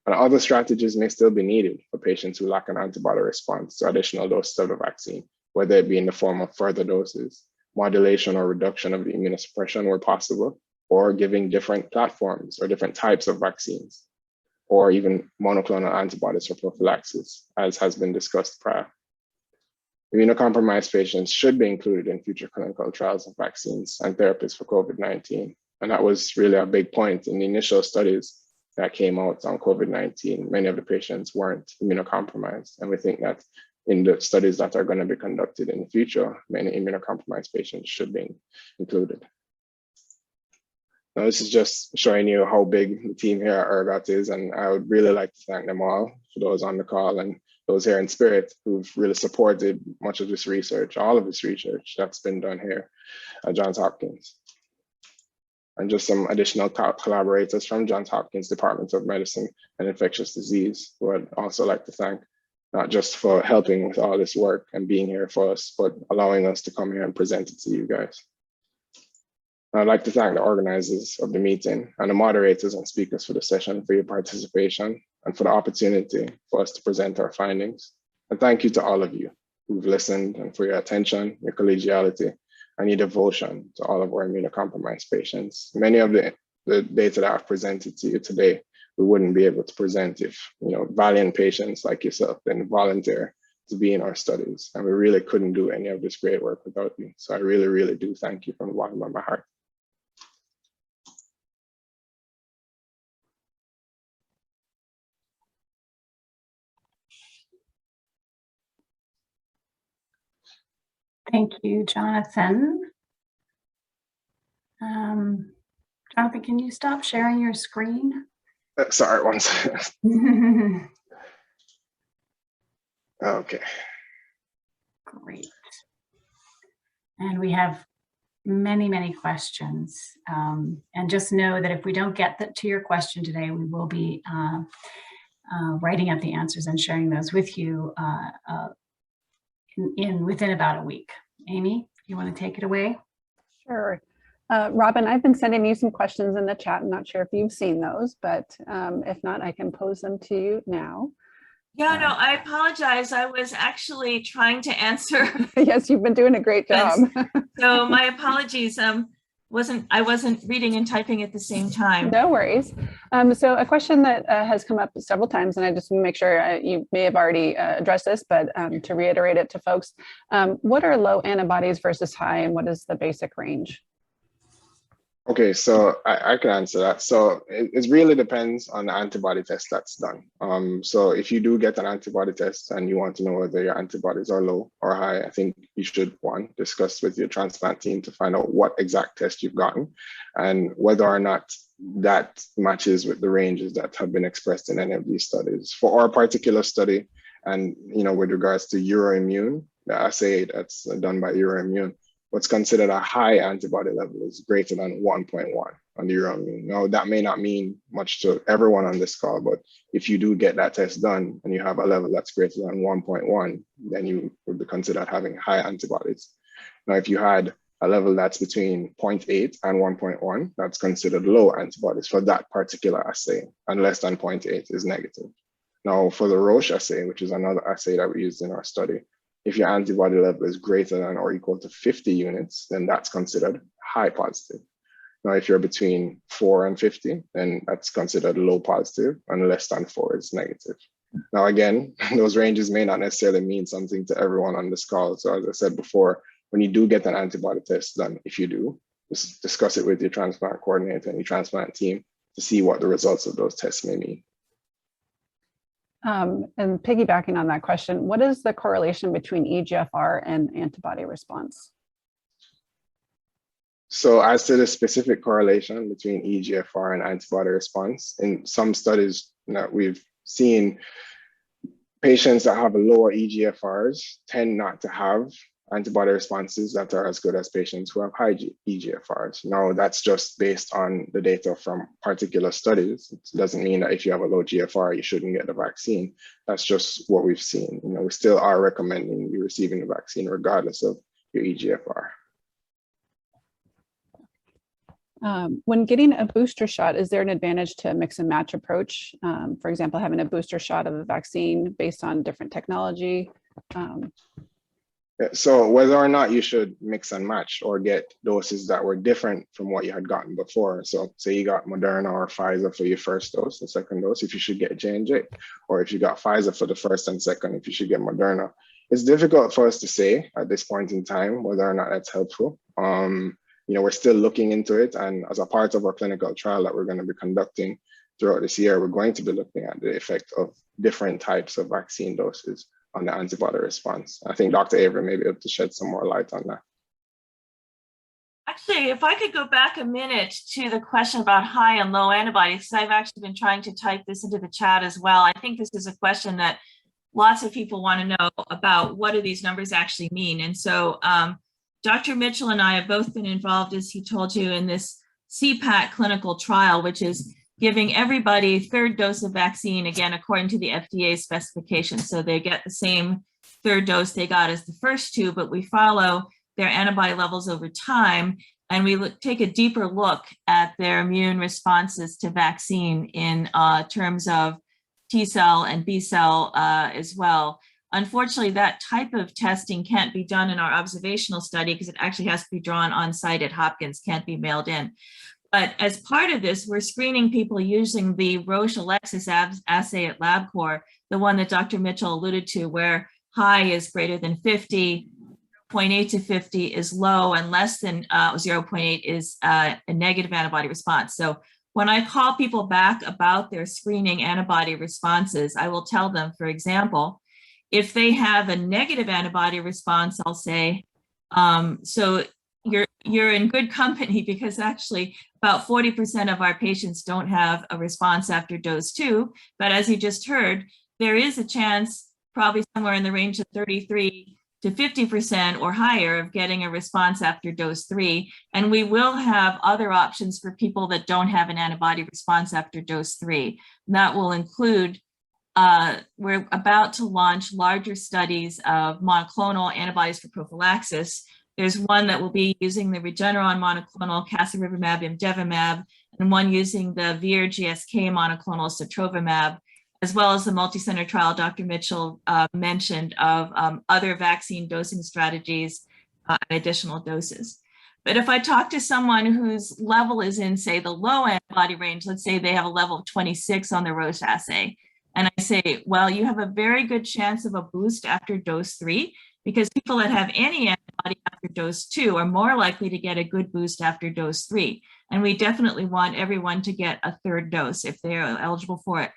And other strategies may still be needed for patients who lack an antibody response to additional doses of the vaccine, whether it be in the form of further doses, modulation or reduction of the immunosuppression where possible, or giving different platforms or different types of vaccines, or even monoclonal antibodies for prophylaxis, as has been discussed prior. Immunocompromised patients should be included in future clinical trials of vaccines and therapies for COVID-19. And that was really a big point in the initial studies that came out on COVID-19. Many of the patients weren't immunocompromised. And we think that in the studies that are going to be conducted in the future, many immunocompromised patients should be included. Now, this is just showing you how big the team here at ERGOT is, and I would really like to thank them all, for those on the call and those here in spirit who've really supported much of this research, all of this research that's been done here at Johns Hopkins. And just some additional collaborators from Johns Hopkins Department of Medicine and Infectious Disease, who I'd also like to thank, not just for helping with all this work and being here for us, but allowing us to come here and present it to you guys. I'd like to thank the organizers of the meeting and the moderators and speakers for the session for your participation and for the opportunity for us to present our findings. And thank you to all of you who've listened and for your attention, your collegiality, and your devotion to all of our immunocompromised patients. Many of the data that I've presented to you today, we wouldn't be able to present if valiant patients like yourself didn't volunteer to be in our studies. And we really couldn't do any of this great work without you. So I really, really do thank you from the bottom of my heart. Thank you, Jonathan. Jonathan, can you stop sharing your screen? Sorry, one second. Okay. Great. And we have many, many questions. And just know that if we don't get to your question today, we will be writing up the answers and sharing those with you within about a week. Amy, you want to take it away? Sure. Robin, I've been sending you some questions in the chat. I'm not sure if you've seen those, but if not, I can pose them to you now. Yeah, no, I apologize. I was actually trying to answer. Yes, you've been doing a great job. So my apologies. I wasn't reading and typing at the same time. No worries. So a question that has come up several times, and I just want to make sure you may have already addressed this, but to reiterate it to folks, what are low antibodies versus high, and what is the basic range? Okay, so I can answer that. So it really depends on the antibody test that's done. So if you do get an antibody test and you want to know whether your antibodies are low or high, I think you should, one, discuss with your transplant team to find out what exact test you've gotten and whether or not that matches with the ranges that have been expressed in any of these studies. For our particular study, and with regards to Euroimmune, the assay that's done by Euroimmune, what's considered a high antibody level is greater than 1.1 on the Euroimmune. Now, that may not mean much to everyone on this call, but if you do get that test done and you have a level that's greater than 1.1, then you would be considered having high antibodies. Now, if you had a level that's between 0.8 and 1.1, that's considered low antibodies for that particular assay, and less than 0.8 is negative. Now, for the Roche assay, which is another assay that we used in our study, if your antibody level is greater than or equal to 50 units, then that's considered high positive. Now, if you're between 4 and 50, then that's considered low positive, and less than 4 is negative. Now, again, those ranges may not necessarily mean something to everyone on this call. So as I said before, when you do get an antibody test done, if you do, just discuss it with your transplant coordinator and your transplant team to see what the results of those tests may mean. And piggybacking on that question, what is the correlation between EGFR and antibody response? So as to the specific correlation between EGFR and antibody response, in some studies that we've seen, patients that have lower EGFRs tend not to have antibody responses that are as good as patients who have high EGFRs. Now, that's just based on the data from particular studies. It doesn't mean that if you have a low GFR, you shouldn't get the vaccine. That's just what we've seen. We still are recommending you receiving the vaccine regardless of your EGFR. When getting a booster shot, is there an advantage to a mix and match approach? For example, having a booster shot of a vaccine based on different technology? So whether or not you should mix and match or get doses that were different from what you had gotten before. So say you got Moderna or Pfizer for your first dose and second dose, if you should get J&J, or if you got Pfizer for the first and second, if you should get Moderna. It's difficult for us to say at this point in time whether or not that's helpful. We're still looking into it, and as a part of our clinical trial that we're going to be conducting throughout this year, we're going to be looking at the effect of different types of vaccine doses on the antibody response. I think Dr. Avery may be able to shed some more light on that. Actually, if I could go back a minute to the question about high and low antibodies, because I've actually been trying to type this into the chat as well. I think this is a question that lots of people want to know about. What do these numbers actually mean? And so Dr. Mitchell and I have both been involved, as he told you, in this CPAC clinical trial, which is giving everybody a third dose of vaccine, again, according to the FDA specifications. So they get the same third dose they got as the first two, but we follow their antibody levels over time. and we take a deeper look at their immune responses to vaccine in terms of T cell and B cell as well. Unfortunately, that type of testing can't be done in our observational study because it actually has to be drawn on site at Hopkins, can't be mailed in. But as part of this, we're screening people using the Roche Alexis assay at LabCorp, the one that Dr. Mitchell alluded to, where high is greater than 50, 0.8 to 50 is low, and less than 0.8 is a negative antibody response. So when I call people back about their screening antibody responses, I will tell them, for example, if they have a negative antibody response, I'll say, so you're in good company, because actually about 40% of our patients don't have a response after dose 2. But as you just heard, there is a chance, probably somewhere in the range of 33 to 50% or higher, of getting a response after dose 3. And we will have other options for people that don't have an antibody response after dose 3. And that will include, we're about to launch larger studies of monoclonal antibodies for prophylaxis. There's one that will be using the Regeneron monoclonal casirivimab imdevimab, and one using the Vir GSK monoclonal sotrovimab, as well as the multi-center trial Dr. Mitchell mentioned of other vaccine dosing strategies and additional doses. But if I talk to someone whose level is in, say, the low antibody range, let's say they have a level of 26 on the Roche assay, and I say, well, you have a very good chance of a boost after dose 3, because people that have any antibody after dose 2 are more likely to get a good boost after dose 3. And we definitely want everyone to get a third dose if they are eligible for it.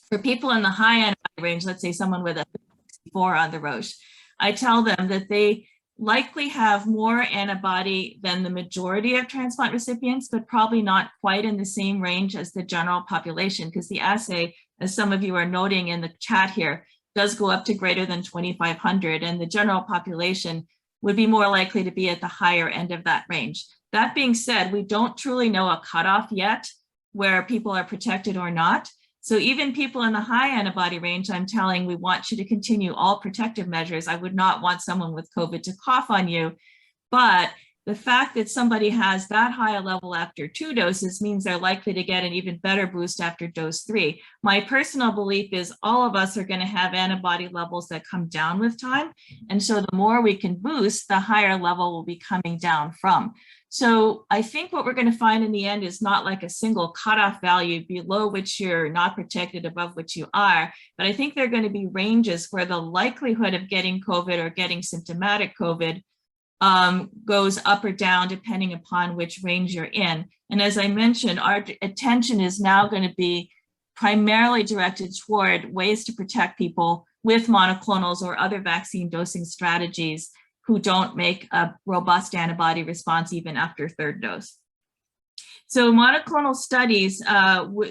For people in the high antibody range, let's say someone with a 64 on the Roche, I tell them that they likely have more antibody than the majority of transplant recipients, but probably not quite in the same range as the general population, because the assay, as some of you are noting in the chat here, does go up to greater than 2,500, and the general population would be more likely to be at the higher end of that range. That being said, we don't truly know a cutoff yet where people are protected or not. So even people in the high antibody range, I'm telling, we want you to continue all protective measures. I would not want someone with COVID to cough on you, but the fact that somebody has that high a level after 2 doses means they're likely to get an even better boost after dose 3. My personal belief is all of us are going to have antibody levels that come down with time. And so the more we can boost, the higher level will be coming down from. So I think what we're going to find in the end is not like a single cutoff value below which you're not protected, above which you are. But I think there are going to be ranges where the likelihood of getting COVID or getting symptomatic COVID goes up or down depending upon which range you're in. And as I mentioned, our attention is now going to be primarily directed toward ways to protect people with monoclonals or other vaccine dosing strategies who don't make a robust antibody response even after 3rd dose. So monoclonal studies,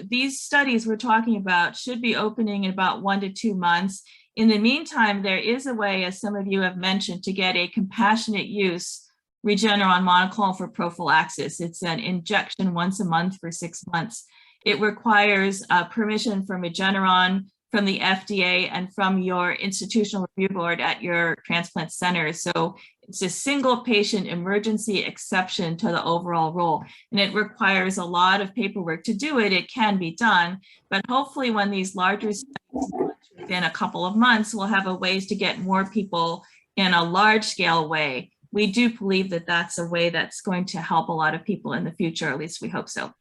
these studies we're talking about should be opening in about 1 to 2 months. In the meantime, there is a way, as some of you have mentioned, to get a compassionate use Regeneron monoclonal for prophylaxis. It's an injection once a month for 6 months. It requires permission from Regeneron, from the FDA, and from your institutional review board at your transplant center. So it's a single patient emergency exception to the overall rule. And it requires a lot of paperwork to do it. It can be done, but hopefully when these larger studies within a couple of months, we'll have a ways to get more people in a large scale way. We do believe that that's a way that's going to help a lot of people in the future, at least we hope so.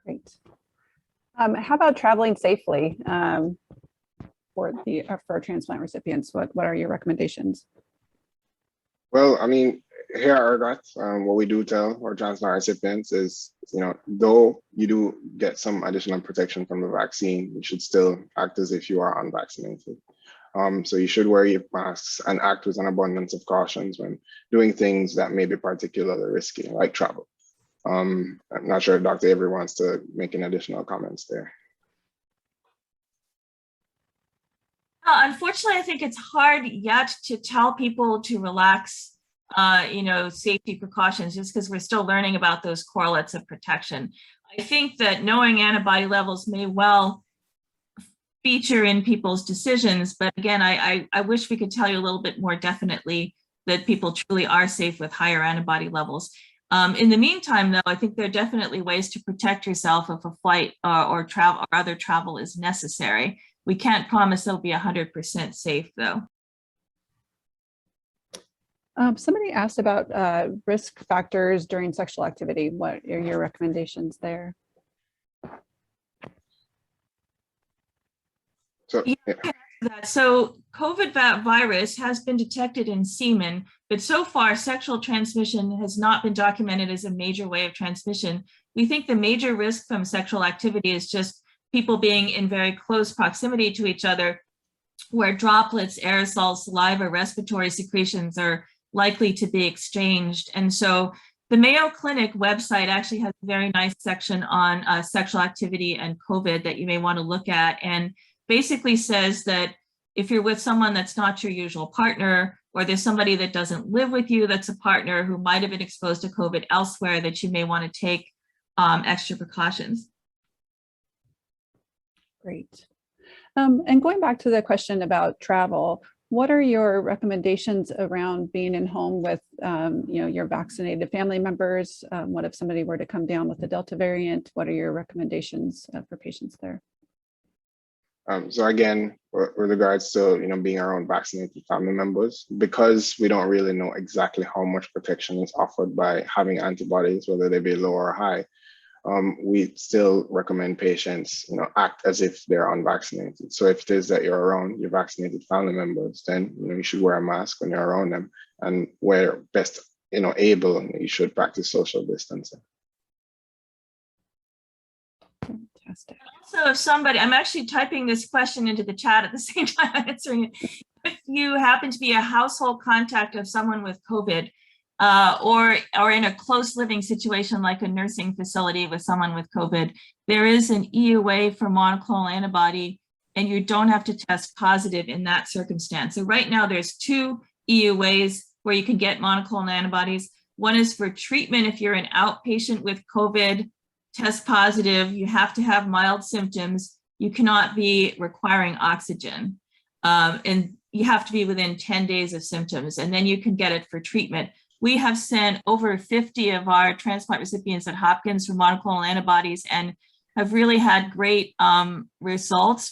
Great. How about traveling safely for transplant recipients? What are your recommendations? Well, I mean, here at ERGOT, what we do tell our transplant recipients is, though you do get some additional protection from the vaccine, you should still act as if you are unvaccinated. So you should wear your masks and act with an abundance of cautions when doing things that may be particularly risky, like travel. I'm not sure if Dr. Avery wants to make any additional comments there. Unfortunately, I think it's hard yet to tell people to relax, safety precautions, just because we're still learning about those correlates of protection. I think that knowing antibody levels may well feature in people's decisions, but again, I wish we could tell you a little bit more definitely that people truly are safe with higher antibody levels. In the meantime, though, I think there are definitely ways to protect yourself if a flight or travel or other travel is necessary. We can't promise they'll be 100% safe, though. Somebody asked about risk factors during sexual activity. What are your recommendations there? So, yeah. So COVID virus has been detected in semen, but so far sexual transmission has not been documented as a major way of transmission. We think the major risk from sexual activity is just people being in very close proximity to each other, where droplets, aerosols, saliva, respiratory secretions are likely to be exchanged. And so the Mayo Clinic website actually has a very nice section on sexual activity and COVID that you may want to look at, and basically says that if you're with someone that's not your usual partner, or there's somebody that doesn't live with you that's a partner who might have been exposed to COVID elsewhere, that you may want to take extra precautions. Great. And going back to the question about travel, what are your recommendations around being in home with your vaccinated family members? What if somebody were to come down with the Delta variant? What are your recommendations for patients there? So again, with regards to being around vaccinated family members, because we don't really know exactly how much protection is offered by having antibodies, whether they be low or high, we still recommend patients act as if they're unvaccinated. So if it is that you're around your vaccinated family members, then you should wear a mask when you're around them, and where best able, you should practice social distancing. Fantastic. Also, if somebody, I'm actually typing this question into the chat at the same time I'm answering it. If you happen to be a household contact of someone with COVID, or in a close living situation like a nursing facility with someone with COVID, there is an EUA for monoclonal antibody, and you don't have to test positive in that circumstance. So right now there's 2 EUAs where you can get monoclonal antibodies. One is for treatment if you're an outpatient with COVID, test positive, you have to have mild symptoms, you cannot be requiring oxygen, and you have to be within 10 days of symptoms, and then you can get it for treatment. We have sent over 50 of our transplant recipients at Hopkins for monoclonal antibodies and have really had great results.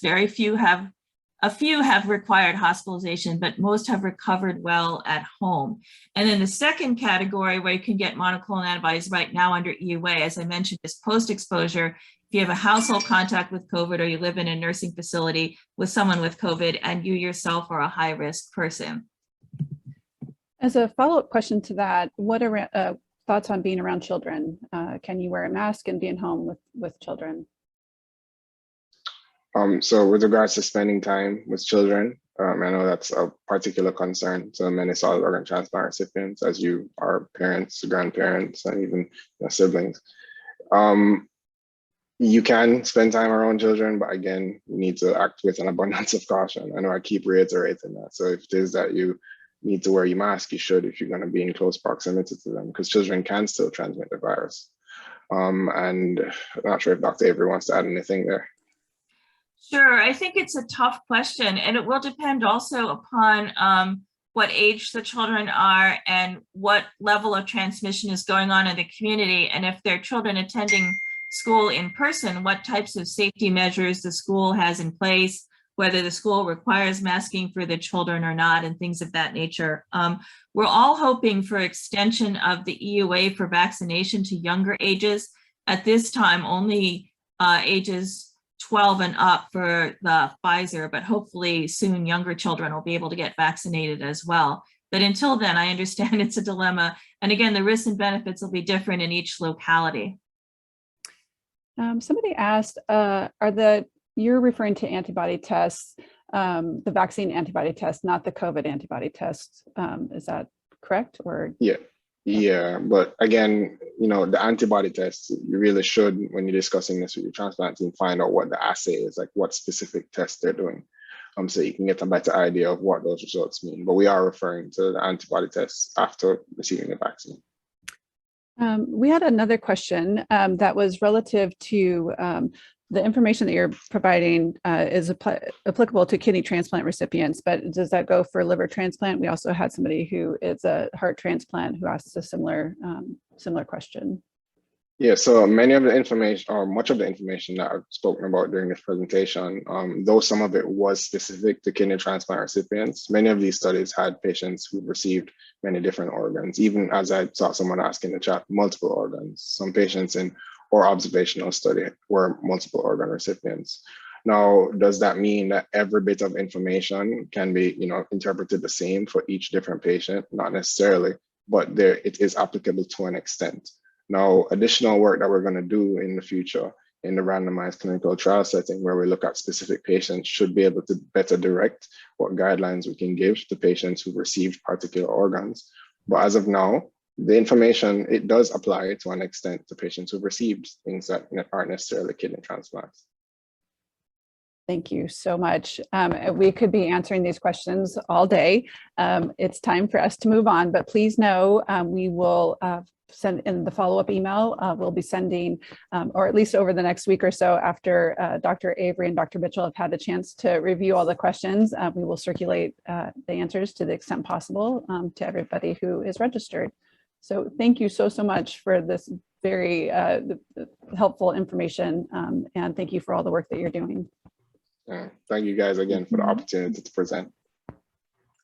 A few have required hospitalization, but most have recovered well at home. And then the second category where you can get monoclonal antibodies right now under EUA, as I mentioned, is post-exposure. If you have a household contact with COVID, or you live in a nursing facility with someone with COVID and you yourself are a high-risk person. As a follow-up question to that, what are thoughts on being around children? Can you wear a mask and be in home with children? So with regards to spending time with children, I know that's a particular concern to many solid organ transplant recipients, as you are parents, grandparents, and even siblings. You can spend time around children, but again, you need to act with an abundance of caution. I know I keep reiterating that. So if it is that you need to wear your mask, you should, if you're going to be in close proximity to them, because children can still transmit the virus. And I'm not sure if Dr. Avery wants to add anything there. Sure, I think it's a tough question, and it will depend also upon what age the children are and what level of transmission is going on in the community. And if they're children attending school in person, what types of safety measures the school has in place, whether the school requires masking for the children or not, and things of that nature. We're all hoping for extension of the EUA for vaccination to younger ages. At this time, only ages 12 and up for the Pfizer, but hopefully soon younger children will be able to get vaccinated as well. But until then, I understand it's a dilemma. And again, the risks and benefits will be different in each locality. Somebody asked, you're referring to antibody tests, the vaccine antibody test, not the COVID antibody test. Is that correct? Or Yeah, but again, the antibody tests, you really should, when you're discussing this with your transplant team, find out what the assay is, like what specific test they're doing, so you can get a better idea of what those results mean. But we are referring to the antibody tests after receiving the vaccine. We had another question that was relative to the information that you're providing is applicable to kidney transplant recipients, but does that go for liver transplant? We also had somebody who is a heart transplant who asked a similar question. Yeah, so many of the information, or much of the information that I've spoken about during this presentation, though some of it was specific to kidney transplant recipients, many of these studies had patients who received many different organs, even as I saw someone ask in the chat, multiple organs. Some patients in our observational study were multiple organ recipients. Now, does that mean that every bit of information can be, interpreted the same for each different patient? Not necessarily, but it is applicable to an extent. Now, additional work that we're going to do in the future in the randomized clinical trial setting where we look at specific patients should be able to better direct what guidelines we can give to patients who received particular organs. But as of now, the information, it does apply to an extent to patients who've received things that aren't necessarily kidney transplants. Thank you so much. We could be answering these questions all day. It's time for us to move on, but please know we will send in the follow-up email. We'll be sending, or at least over the next week or so after Dr. Avery and Dr. Mitchell have had the chance to review all the questions, we will circulate the answers to the extent possible to everybody who is registered. So thank you so much for this very helpful information, and thank you for all the work that you're doing. Thank you guys again for the opportunity to present.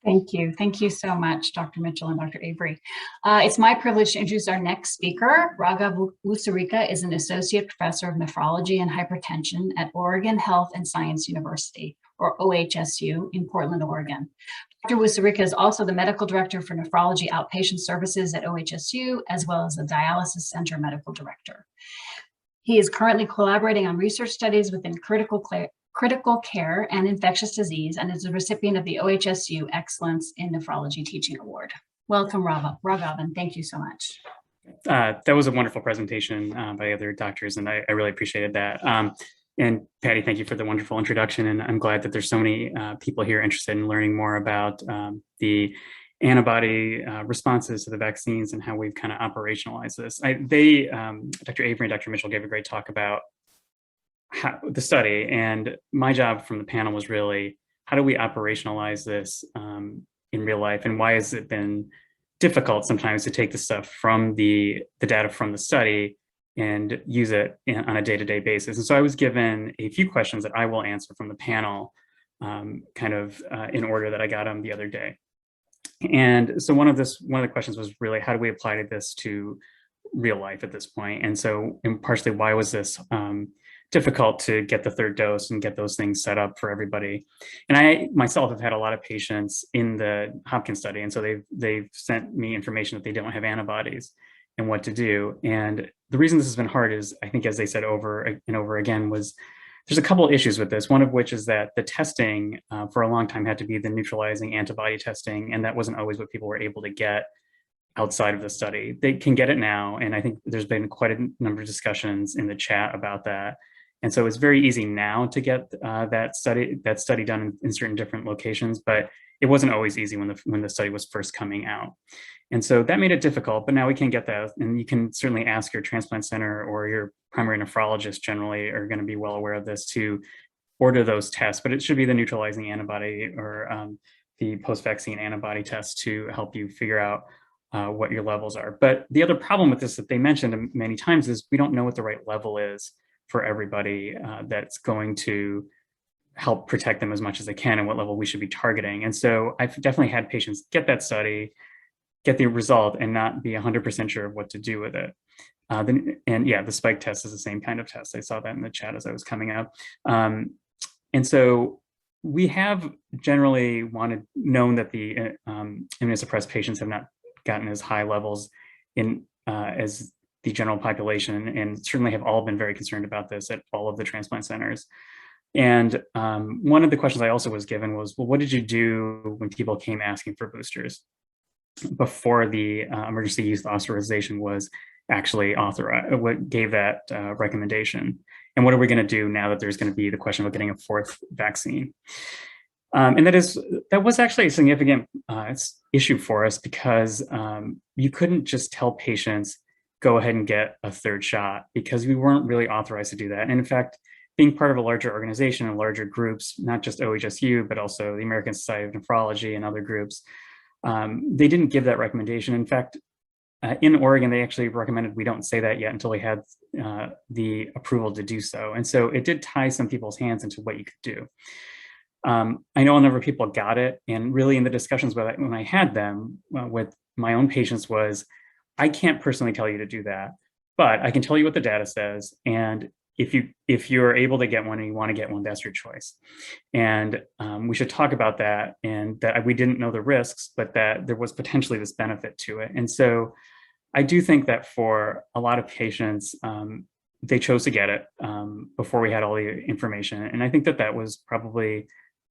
Thank you. Thank you so much, Dr. Mitchell and Dr. Avery. It's my privilege to introduce our next speaker. Raghav Usarika is an associate professor of nephrology and hypertension at Oregon Health and Science University, or OHSU, in Portland, Oregon. Dr. Usarika is also the medical director for nephrology outpatient services at OHSU, as well as the dialysis center medical director. He is currently collaborating on research studies within critical care and infectious disease, and is a recipient of the OHSU Excellence in Nephrology Teaching Award. Welcome, Raghav, and thank you so much. That was a wonderful presentation by other doctors, and I really appreciated that. And Patty, thank you for the wonderful introduction, and I'm glad that there's so many people here interested in learning more about the antibody responses to the vaccines and how we've kind of operationalized this. Dr. Avery and Dr. Mitchell gave a great talk about the study, and my job from the panel was really, how do we operationalize this in real life, and why has it been difficult sometimes to take the stuff from the data from the study and use it on a day-to-day basis. And so I was given a few questions that I will answer from the panel kind of in order that I got them the other day. And so one of the questions was really, how do we apply this to real life at this point? And so, and partially, why was this difficult to get the third dose and get those things set up for everybody? And I myself have had a lot of patients in the Hopkins study, and so they've sent me information that they don't have antibodies and what to do. And the reason this has been hard is, I think, as they said over and over again, was there's a couple of issues with this. One of which is that the testing for a long time had to be the neutralizing antibody testing, and that wasn't always what people were able to get outside of the study. They can get it now, and I think there's been quite a number of discussions in the chat about that. And so it's very easy now to get that study done in certain different locations, but it wasn't always easy when the study was first coming out. And so that made it difficult, but now we can get that, and you can certainly ask your transplant center or your primary nephrologist generally are going to be well aware of this to order those tests, but it should be the neutralizing antibody or the post-vaccine antibody test to help you figure out what your levels are. But the other problem with this that they mentioned many times is we don't know what the right level is for everybody that's going to help protect them as much as they can and what level we should be targeting. And so I've definitely had patients get that study, get the result, and not be 100% sure of what to do with it. And yeah, the spike test is the same kind of test. I saw that in the chat as I was coming up. And so we have generally known that the immunosuppressed patients have not gotten as high levels as the general population, and certainly have all been very concerned about this at all of the transplant centers. And one of the questions I also was given was, well, what did you do when people came asking for boosters before the emergency use authorization was actually authorized, what gave that recommendation? And what are we going to do now that there's going to be the question about getting a fourth vaccine? And that was actually a significant issue for us, because you couldn't just tell patients, go ahead and get a third shot, because we weren't really authorized to do that. And in fact, being part of a larger organization and larger groups, not just OHSU, but also the American Society of Nephrology and other groups, they didn't give that recommendation. In fact, in Oregon, they actually recommended we don't say that yet until we had the approval to do so. And so it did tie some people's hands into what you could do. I know a number of people got it, and really in the discussions when I had them with my own patients was, I can't personally tell you to do that, but I can tell you what the data says, and if you're able to get one and you want to get one, that's your choice. And we should talk about that, and that we didn't know the risks, but that there was potentially this benefit to it. And so I do think that for a lot of patients, they chose to get it before we had all the information. And I think that that was probably,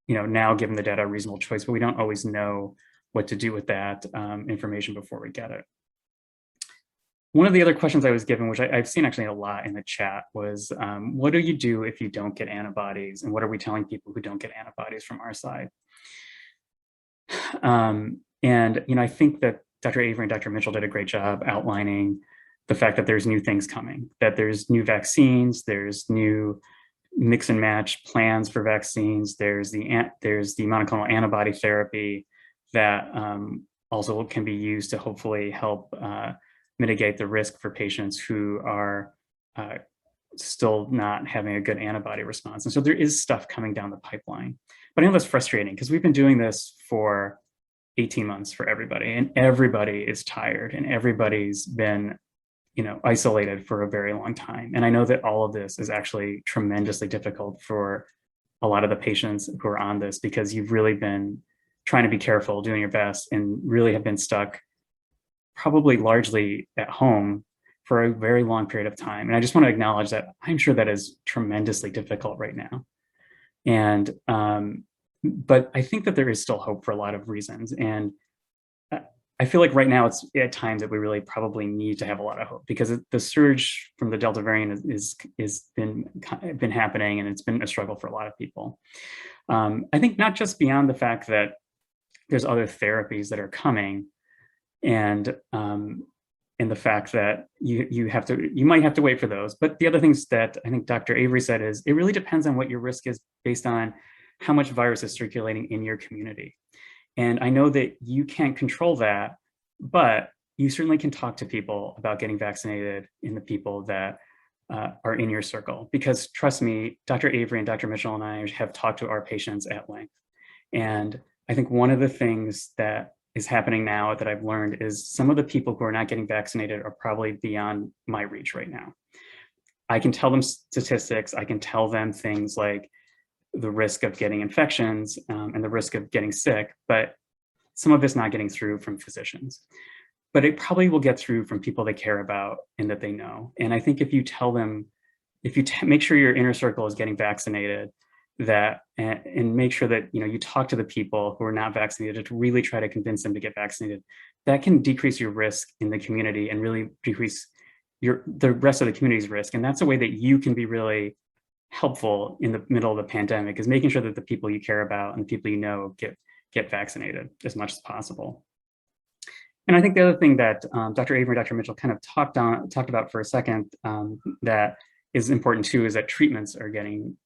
now given the data, a reasonable choice, but we don't always know what to do with that information before we get it. One of the other questions I was given, which I've seen actually a lot in the chat, was what do you do if you don't get antibodies? And what are we telling people who don't get antibodies from our side? And I think that Dr. Avery and Dr. Mitchell did a great job outlining the fact that there's new things coming, that there's new vaccines, there's new mix and match plans for vaccines, there's the monoclonal antibody therapy that also can be used to hopefully help mitigate the risk for patients who are still not having a good antibody response. And so there is stuff coming down the pipeline. But I know that's frustrating because we've been doing this for 18 months for everybody, and everybody is tired, and everybody's been isolated for a very long time. And I know that all of this is actually tremendously difficult for a lot of the patients who are on this, because you've really been trying to be careful, doing your best, and really have been stuck probably largely at home for a very long period of time. And I just want to acknowledge that I'm sure that is tremendously difficult right now. And, but I think that there is still hope for a lot of reasons. And I feel like right now it's at times that we really probably need to have a lot of hope, because the surge from the Delta variant is been happening, and it's been a struggle for a lot of people. I think not just beyond the fact that there's other therapies that are coming, and the fact that you might have to wait for those. But the other things that I think Dr. Avery said is, it really depends on what your risk is based on how much virus is circulating in your community. And I know that you can't control that, but you certainly can talk to people about getting vaccinated in the people that are in your circle. Because trust me, Dr. Avery and Dr. Mitchell and I have talked to our patients at length. And I think one of the things that is happening now that I've learned is some of the people who are not getting vaccinated are probably beyond my reach right now. I can tell them statistics, I can tell them things like the risk of getting infections and the risk of getting sick, but some of it's not getting through from physicians. But it probably will get through from people they care about and that they know. And I think if you tell them, if you make sure your inner circle is getting vaccinated, that and make sure that you talk to the people who are not vaccinated to really try to convince them to get vaccinated, that can decrease your risk in the community and really decrease the rest of the community's risk. And that's a way that you can be really helpful in the middle of the pandemic, is making sure that the people you care about and the people you know get vaccinated as much as possible. And I think the other thing that Dr. Avery and Dr. Mitchell kind of talked about for a second that is important too, is that treatments are getting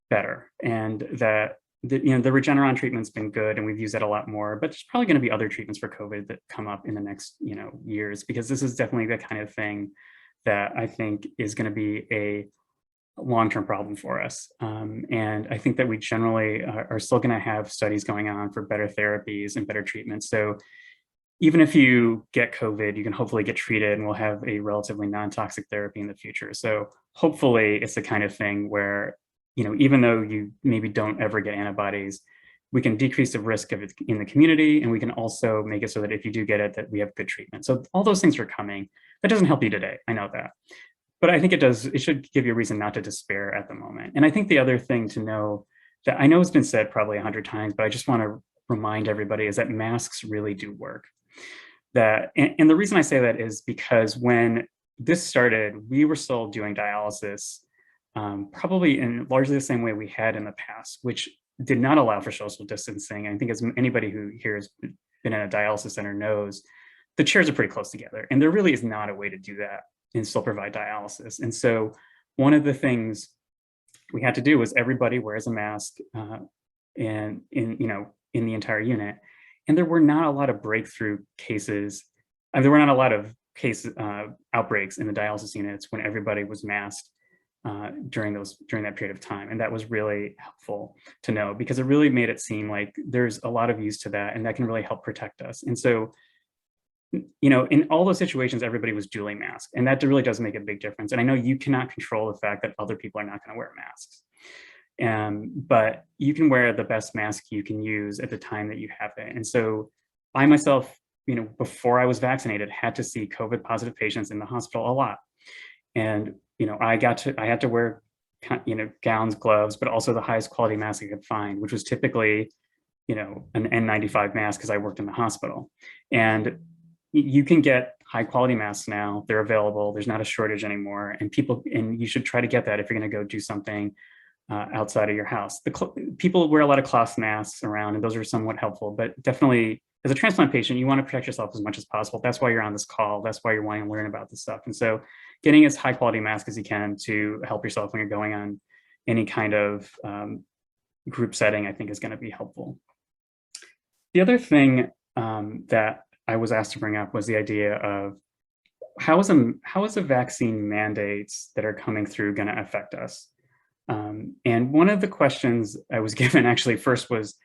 better, and that the Regeneron treatment's been good, and we've used that a lot more. But there's probably going to be other treatments for COVID that come up in the next years, because this is definitely the kind of thing that I think is going to be a long-term problem for us. And I think that we generally are still going to have studies going on for better therapies and better treatments. So even if you get COVID, you can hopefully get treated, and we'll have a relatively non-toxic therapy in the future. So hopefully it's the kind of thing where, even though you maybe don't ever get antibodies, we can decrease the risk of it in the community, and we can also make it so that if you do get it, that we have good treatment. So all those things are coming. That doesn't help you today, I know that. But I think it should give you a reason not to despair at the moment. And I think the other thing to know, that I know it's been said probably 100 times, but I just want to remind everybody, is that masks really do work. And the reason I say that is because when this started, we were still doing dialysis probably in largely the same way we had in the past, which did not allow for social distancing. I think as anybody who here has been in a dialysis center knows, the chairs are pretty close together, and there really is not a way to do that and still provide dialysis. And so one of the things we had to do was everybody wears a mask in the entire unit. And there were not a lot of breakthrough cases. There were not a lot of outbreaks in the dialysis units when everybody was masked during that period of time. And that was really helpful to know, because it really made it seem like there's a lot of use to that, and that can really help protect us. And so, in all those situations, everybody was duly masked, and that really does make a big difference. And I know you cannot control the fact that other people are not going to wear masks. But you can wear the best mask you can use at the time that you have it. And so I myself, before I was vaccinated, had to see COVID positive patients in the hospital a lot. And, I had to wear, gowns, gloves, but also the highest quality mask I could find, which was typically, an N95 mask, because I worked in the hospital. And you can get high quality masks now. They're available. There's not a shortage anymore. And you should try to get that if you're going to go do something outside of your house. People wear a lot of cloth masks around, and those are somewhat helpful, but definitely as a transplant patient, you want to protect yourself as much as possible. That's why you're on this call. That's why you're wanting to learn about this stuff. And so getting as high quality mask as you can to help yourself when you're going on any kind of group setting, I think is going to be helpful. The other thing that I was asked to bring up was the idea of how is the vaccine mandates that are coming through going to affect us? And one of the questions I was given actually first was,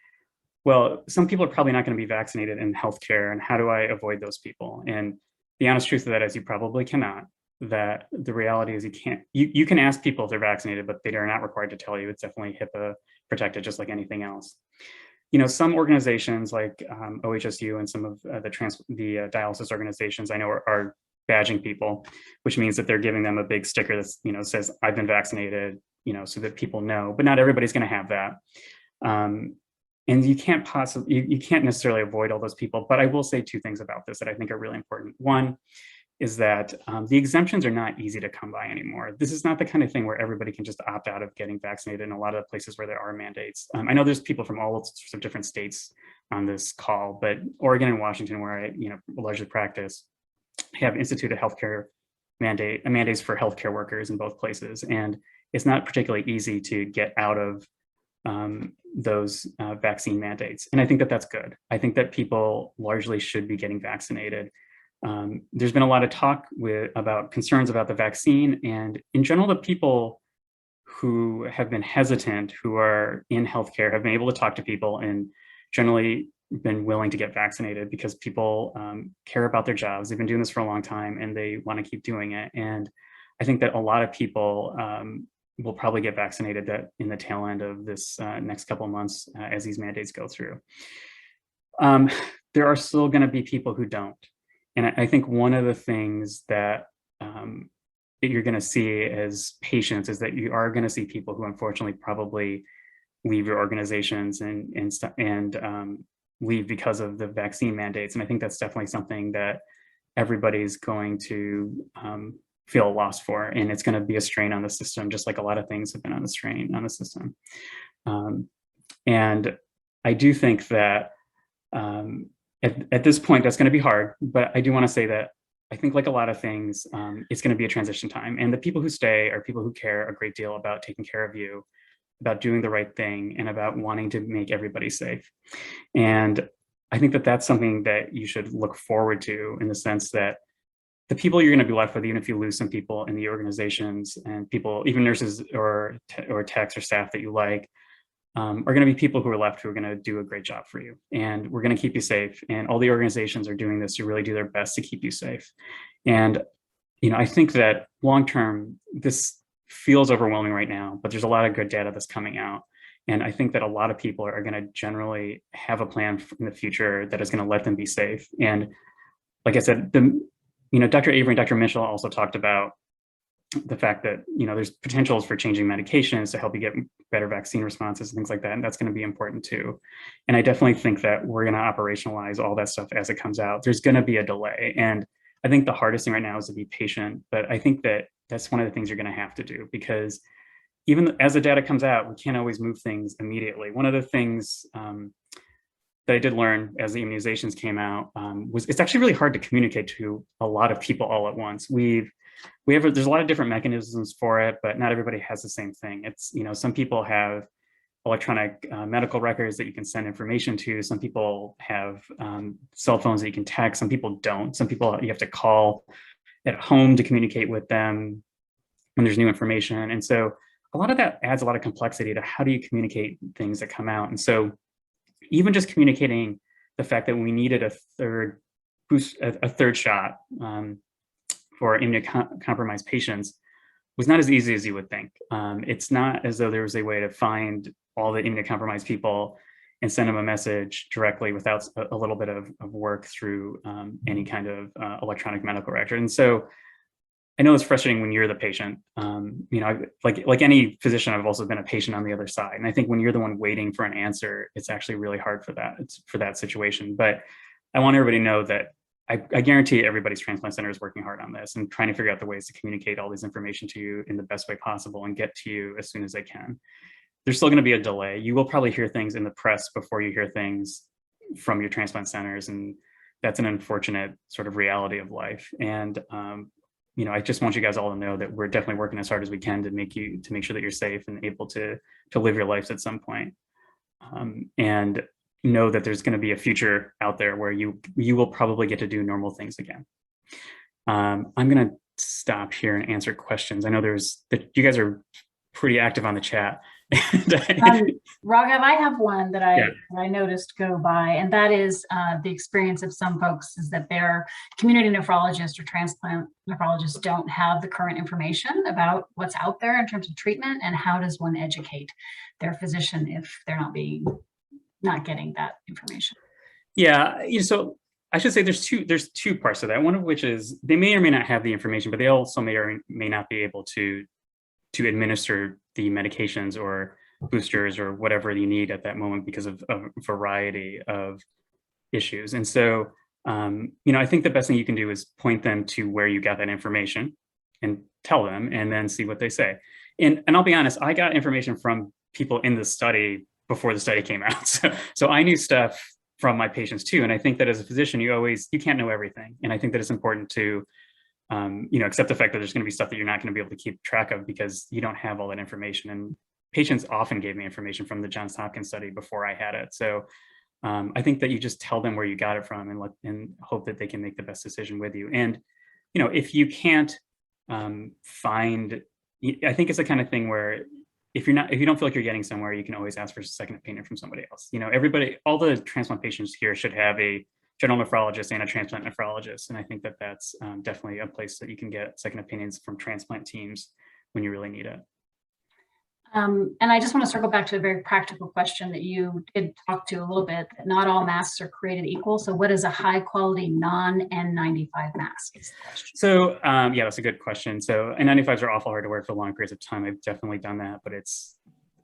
well, some people are probably not going to be vaccinated in healthcare, and how do I avoid those people? And the honest truth of that is you probably cannot. That the reality is you can ask people if they're vaccinated, but they are not required to tell you. It's definitely HIPAA protected, just like anything else. Some organizations like OHSU and some of the dialysis organizations I know are badging people, which means that they're giving them a big sticker that says I've been vaccinated, so that people know. But not everybody's going to have that, and you can't necessarily avoid all those people. But I will say two things about this that I think are really important. One is that the exemptions are not easy to come by anymore. This is not the kind of thing where everybody can just opt out of getting vaccinated in a lot of the places where there are mandates. I know there's people from all sorts of different states on this call, but Oregon and Washington, where I largely practice, have instituted mandates for healthcare workers in both places. And it's not particularly easy to get out of those vaccine mandates. And I think that that's good. I think that people largely should be getting vaccinated. There's been a lot of talk about concerns about the vaccine, and in general, the people who have been hesitant, who are in healthcare, have been able to talk to people and generally been willing to get vaccinated because people care about their jobs. They've been doing this for a long time and they want to keep doing it. And I think that a lot of people will probably get vaccinated in the tail end of this next couple of months as these mandates go through. There are still going to be people who don't. And I think one of the things that you're going to see as patients is that you are going to see people who unfortunately probably leave your organizations and leave because of the vaccine mandates. And I think that's definitely something that everybody's going to feel a loss for, and it's going to be a strain on the system, just like a lot of things have been on the strain on the system. And I do think that at this point, that's going to be hard, but I do want to say that I think, like a lot of things, it's going to be a transition time. And the people who stay are people who care a great deal about taking care of you, about doing the right thing, and about wanting to make everybody safe. And I think that that's something that you should look forward to, in the sense that the people you're going to be left with, even if you lose some people in the organizations and people, even nurses or techs or staff that you like, are going to be people who are left who are going to do a great job for you. And we're going to keep you safe. And all the organizations are doing this to really do their best to keep you safe. And, I think that long-term, this feels overwhelming right now, but there's a lot of good data that's coming out. And I think that a lot of people are going to generally have a plan in the future that is going to let them be safe. And like I said, Dr. Avery and Dr. Mitchell also talked about the fact that, there's potentials for changing medications to help you get better vaccine responses and things like that. And that's going to be important too. And I definitely think that we're going to operationalize all that stuff as it comes out. There's going to be a delay. And I think the hardest thing right now is to be patient. But I think that that's one of the things you're going to have to do, because even as the data comes out, we can't always move things immediately. One of the things that I did learn as the immunizations came out was it's actually really hard to communicate to a lot of people all at once. there's a lot of different mechanisms for it, but not everybody has the same thing. It's, some people have electronic medical records that you can send information to. Some people have cell phones that you can text. Some people don't. Some people you have to call at home to communicate with them when there's new information. And so a lot of that adds a lot of complexity to how do you communicate things that come out. And so even just communicating the fact that we needed a third shot for immunocompromised patients was not as easy as you would think. It's not as though there was a way to find all the immunocompromised people and send them a message directly without a little bit of work through any kind of electronic medical record. And so I know it's frustrating when you're the patient. Like any physician, I've also been a patient on the other side. And I think when you're the one waiting for an answer, it's actually really hard for that situation. But I want everybody to know that I guarantee everybody's transplant center is working hard on this and trying to figure out the ways to communicate all this information to you in the best way possible and get to you as soon as they can. There's still going to be a delay. You will probably hear things in the press before you hear things from your transplant centers. And that's an unfortunate sort of reality of life. And, I just want you guys all to know that we're definitely working as hard as we can to make sure that you're safe and able to live your lives at some point. And know that there's going to be a future out there where you will probably get to do normal things again. I'm going to stop here and answer questions. I know you guys are pretty active on the chat. Raghav, I have one that I noticed go by, and that is the experience of some folks is that their community nephrologists or transplant nephrologists don't have the current information about what's out there in terms of treatment, and how does one educate their physician if they're not getting that information? Yeah, so I should say there's two parts to that. One of which is they may or may not have the information, but they also may or may not be able to administer the medications or boosters or whatever you need at that moment because of a variety of issues. And so, I think the best thing you can do is point them to where you got that information and tell them, and then see what they say. And I'll be honest, I got information from people in the study before the study came out. So I knew stuff from my patients too. And I think that as a physician, you can't know everything. And I think that it's important to accept the fact that there's going to be stuff that you're not going to be able to keep track of because you don't have all that information. And patients often gave me information from the Johns Hopkins study before I had it. So I think that you just tell them where you got it from and hope that they can make the best decision with you. And, if you can't find, I think it's the kind of thing where if you don't feel like you're getting somewhere, you can always ask for a second opinion from somebody else. All the transplant patients here should have a general nephrologist and a transplant nephrologist. And I think that that's definitely a place that you can get second opinions from transplant teams when you really need it. And I just want to circle back to a very practical question that you did talk to a little bit, that not all masks are created equal. So what is a high quality non-N95 mask is the question. So that's a good question. So N95s are awful hard to wear for long periods of time. I've definitely done that, but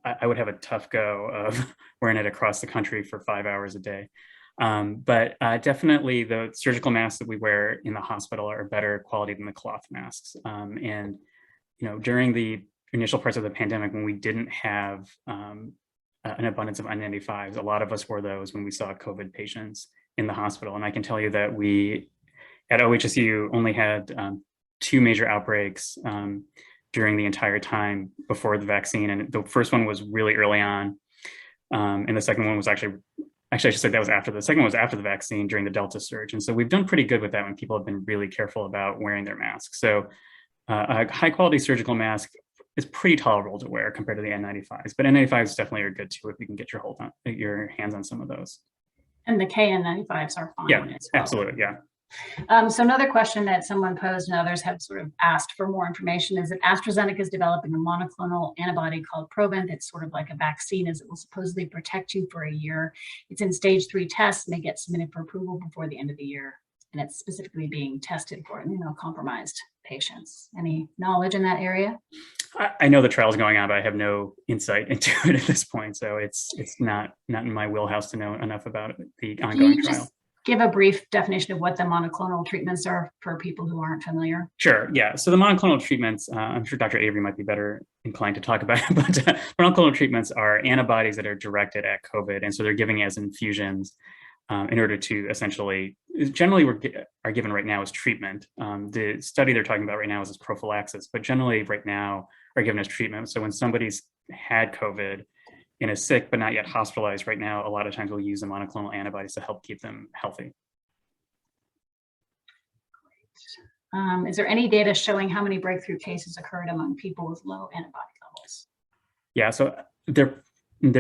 I would have a tough go of wearing it across the country for 5 hours a day. But definitely the surgical masks that we wear in the hospital are better quality than the cloth masks. And during the initial parts of the pandemic, when we didn't have an abundance of N95s, a lot of us wore those when we saw COVID patients in the hospital. And I can tell you that we at OHSU only had 2 major outbreaks during the entire time before the vaccine. And the first one was really early on. And the second one was actually I should say that was after the second one was after the vaccine during the Delta surge. And so we've done pretty good with that when people have been really careful about wearing their masks. So a high quality surgical mask is pretty tolerable to wear compared to the N95s, but N95s definitely are good too if you can get your hands on some of those. And the KN95s are fine. Yeah, as well. absolutely, yeah. So another question that someone posed and others have sort of asked for more information is that AstraZeneca is developing a monoclonal antibody called Provent. It's sort of like a vaccine, as it will supposedly protect you for a year. It's in stage 3 tests, and they get submitted for approval before the end of the year. And it's specifically being tested for immunocompromised patients. Any knowledge in that area? I know the trial's going on, but I have no insight into it at this point. So it's not in my wheelhouse to know enough about the ongoing trial. Just give a brief definition of what the monoclonal treatments are for people who aren't familiar? Sure, yeah. So the monoclonal treatments, I'm sure Dr. Avery might be better inclined to talk about it, but monoclonal treatments are antibodies that are directed at COVID. And so they're giving as infusions in order to essentially generally are given right now as treatment. The study they're talking about right now is as prophylaxis, but generally right now are given as treatment. So when somebody's had COVID and is sick but not yet hospitalized right now, a lot of times we'll use the monoclonal antibodies to help keep them healthy. Is there any data showing how many breakthrough cases occurred among people with low antibody levels? Yeah, so there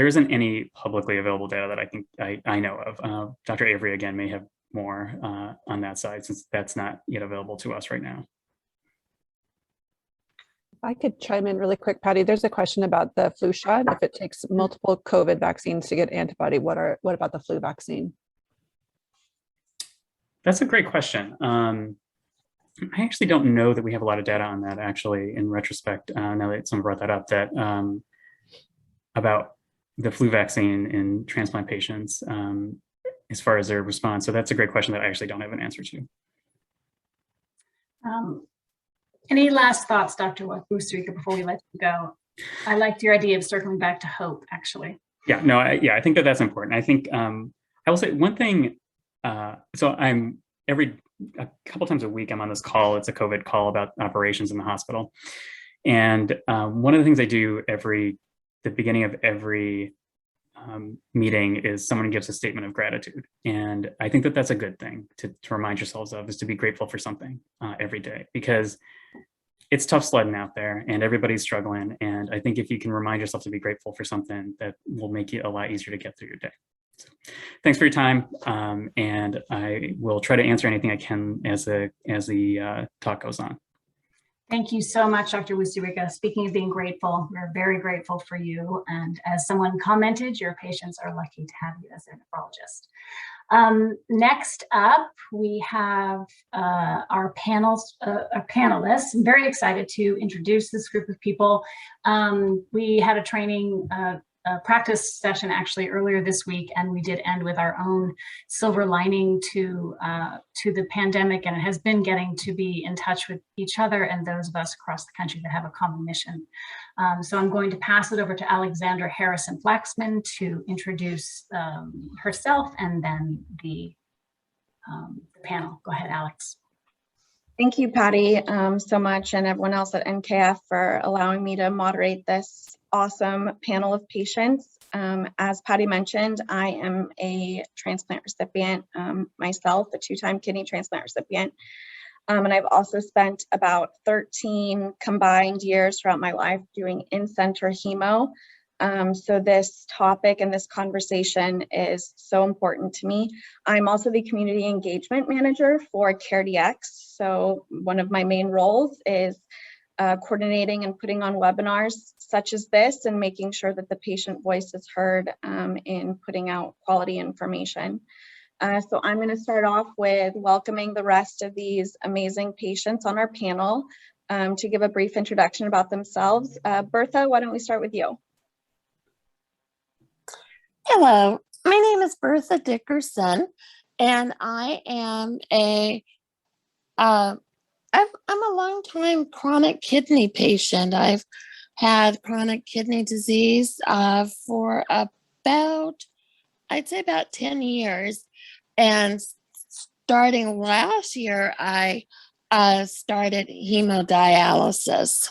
isn't any publicly available data that I know of. Dr. Avery, again, may have more on that side, since that's not yet available to us right now. If I could chime in really quick, Patty, there's a question about the flu shot. If it takes multiple COVID vaccines to get antibody, what about the flu vaccine? That's a great question. I actually don't know that we have a lot of data on that, actually, in retrospect, now that someone brought that up, that about the flu vaccine in transplant patients as far as their response. So that's a great question that I actually don't have an answer to. Any last thoughts, Dr. Bustarika, before we let you go? I liked your idea of circling back to hope, actually. Yeah, no, I think that's important. I think I will say one thing. So I'm a couple times a week, I'm on this call. It's a COVID call about operations in the hospital. And one of the things I do the beginning of every meeting is someone gives a statement of gratitude. And I think that that's a good thing to remind yourselves of, is to be grateful for something every day, because it's tough sledding out there and everybody's struggling. And I think if you can remind yourself to be grateful for something, that will make it a lot easier to get through your day. So, thanks for your time. And I will try to answer anything I can as the talk goes on. Thank you so much, Dr. Bustarika. Speaking of being grateful, we're very grateful for you. And as someone commented, your patients are lucky to have you as their nephrologist. Next up, we have our panelists. I'm very excited to introduce this group of people. We had a training practice session actually earlier this week, and we did end with our own silver lining to the pandemic, and it has been getting to be in touch with each other and those of us across the country that have a common mission. So I'm going to pass it over to Alexandra Harrison Flaxman to introduce herself and then the panel. Go ahead, Alex. Thank you, Patty, so much, and everyone else at NKF for allowing me to moderate this awesome panel of patients. As Patty mentioned, I am a transplant recipient myself, a two-time kidney transplant recipient. And I've also spent about 13 combined years throughout my life doing in-center hemo. So this topic and this conversation is so important to me. I'm also the community engagement manager for CareDx. So one of my main roles is coordinating and putting on webinars such as this and making sure that the patient voice is heard in putting out quality information. So I'm going to start off with welcoming the rest of these amazing patients on our panel to give a brief introduction about themselves. Bertha, why don't we start with you? Hello, my name is Bertha Dickerson, and I am I'm a long-time chronic kidney patient. I've had chronic kidney disease for I'd say about 10 years. And starting last year, I started hemodialysis.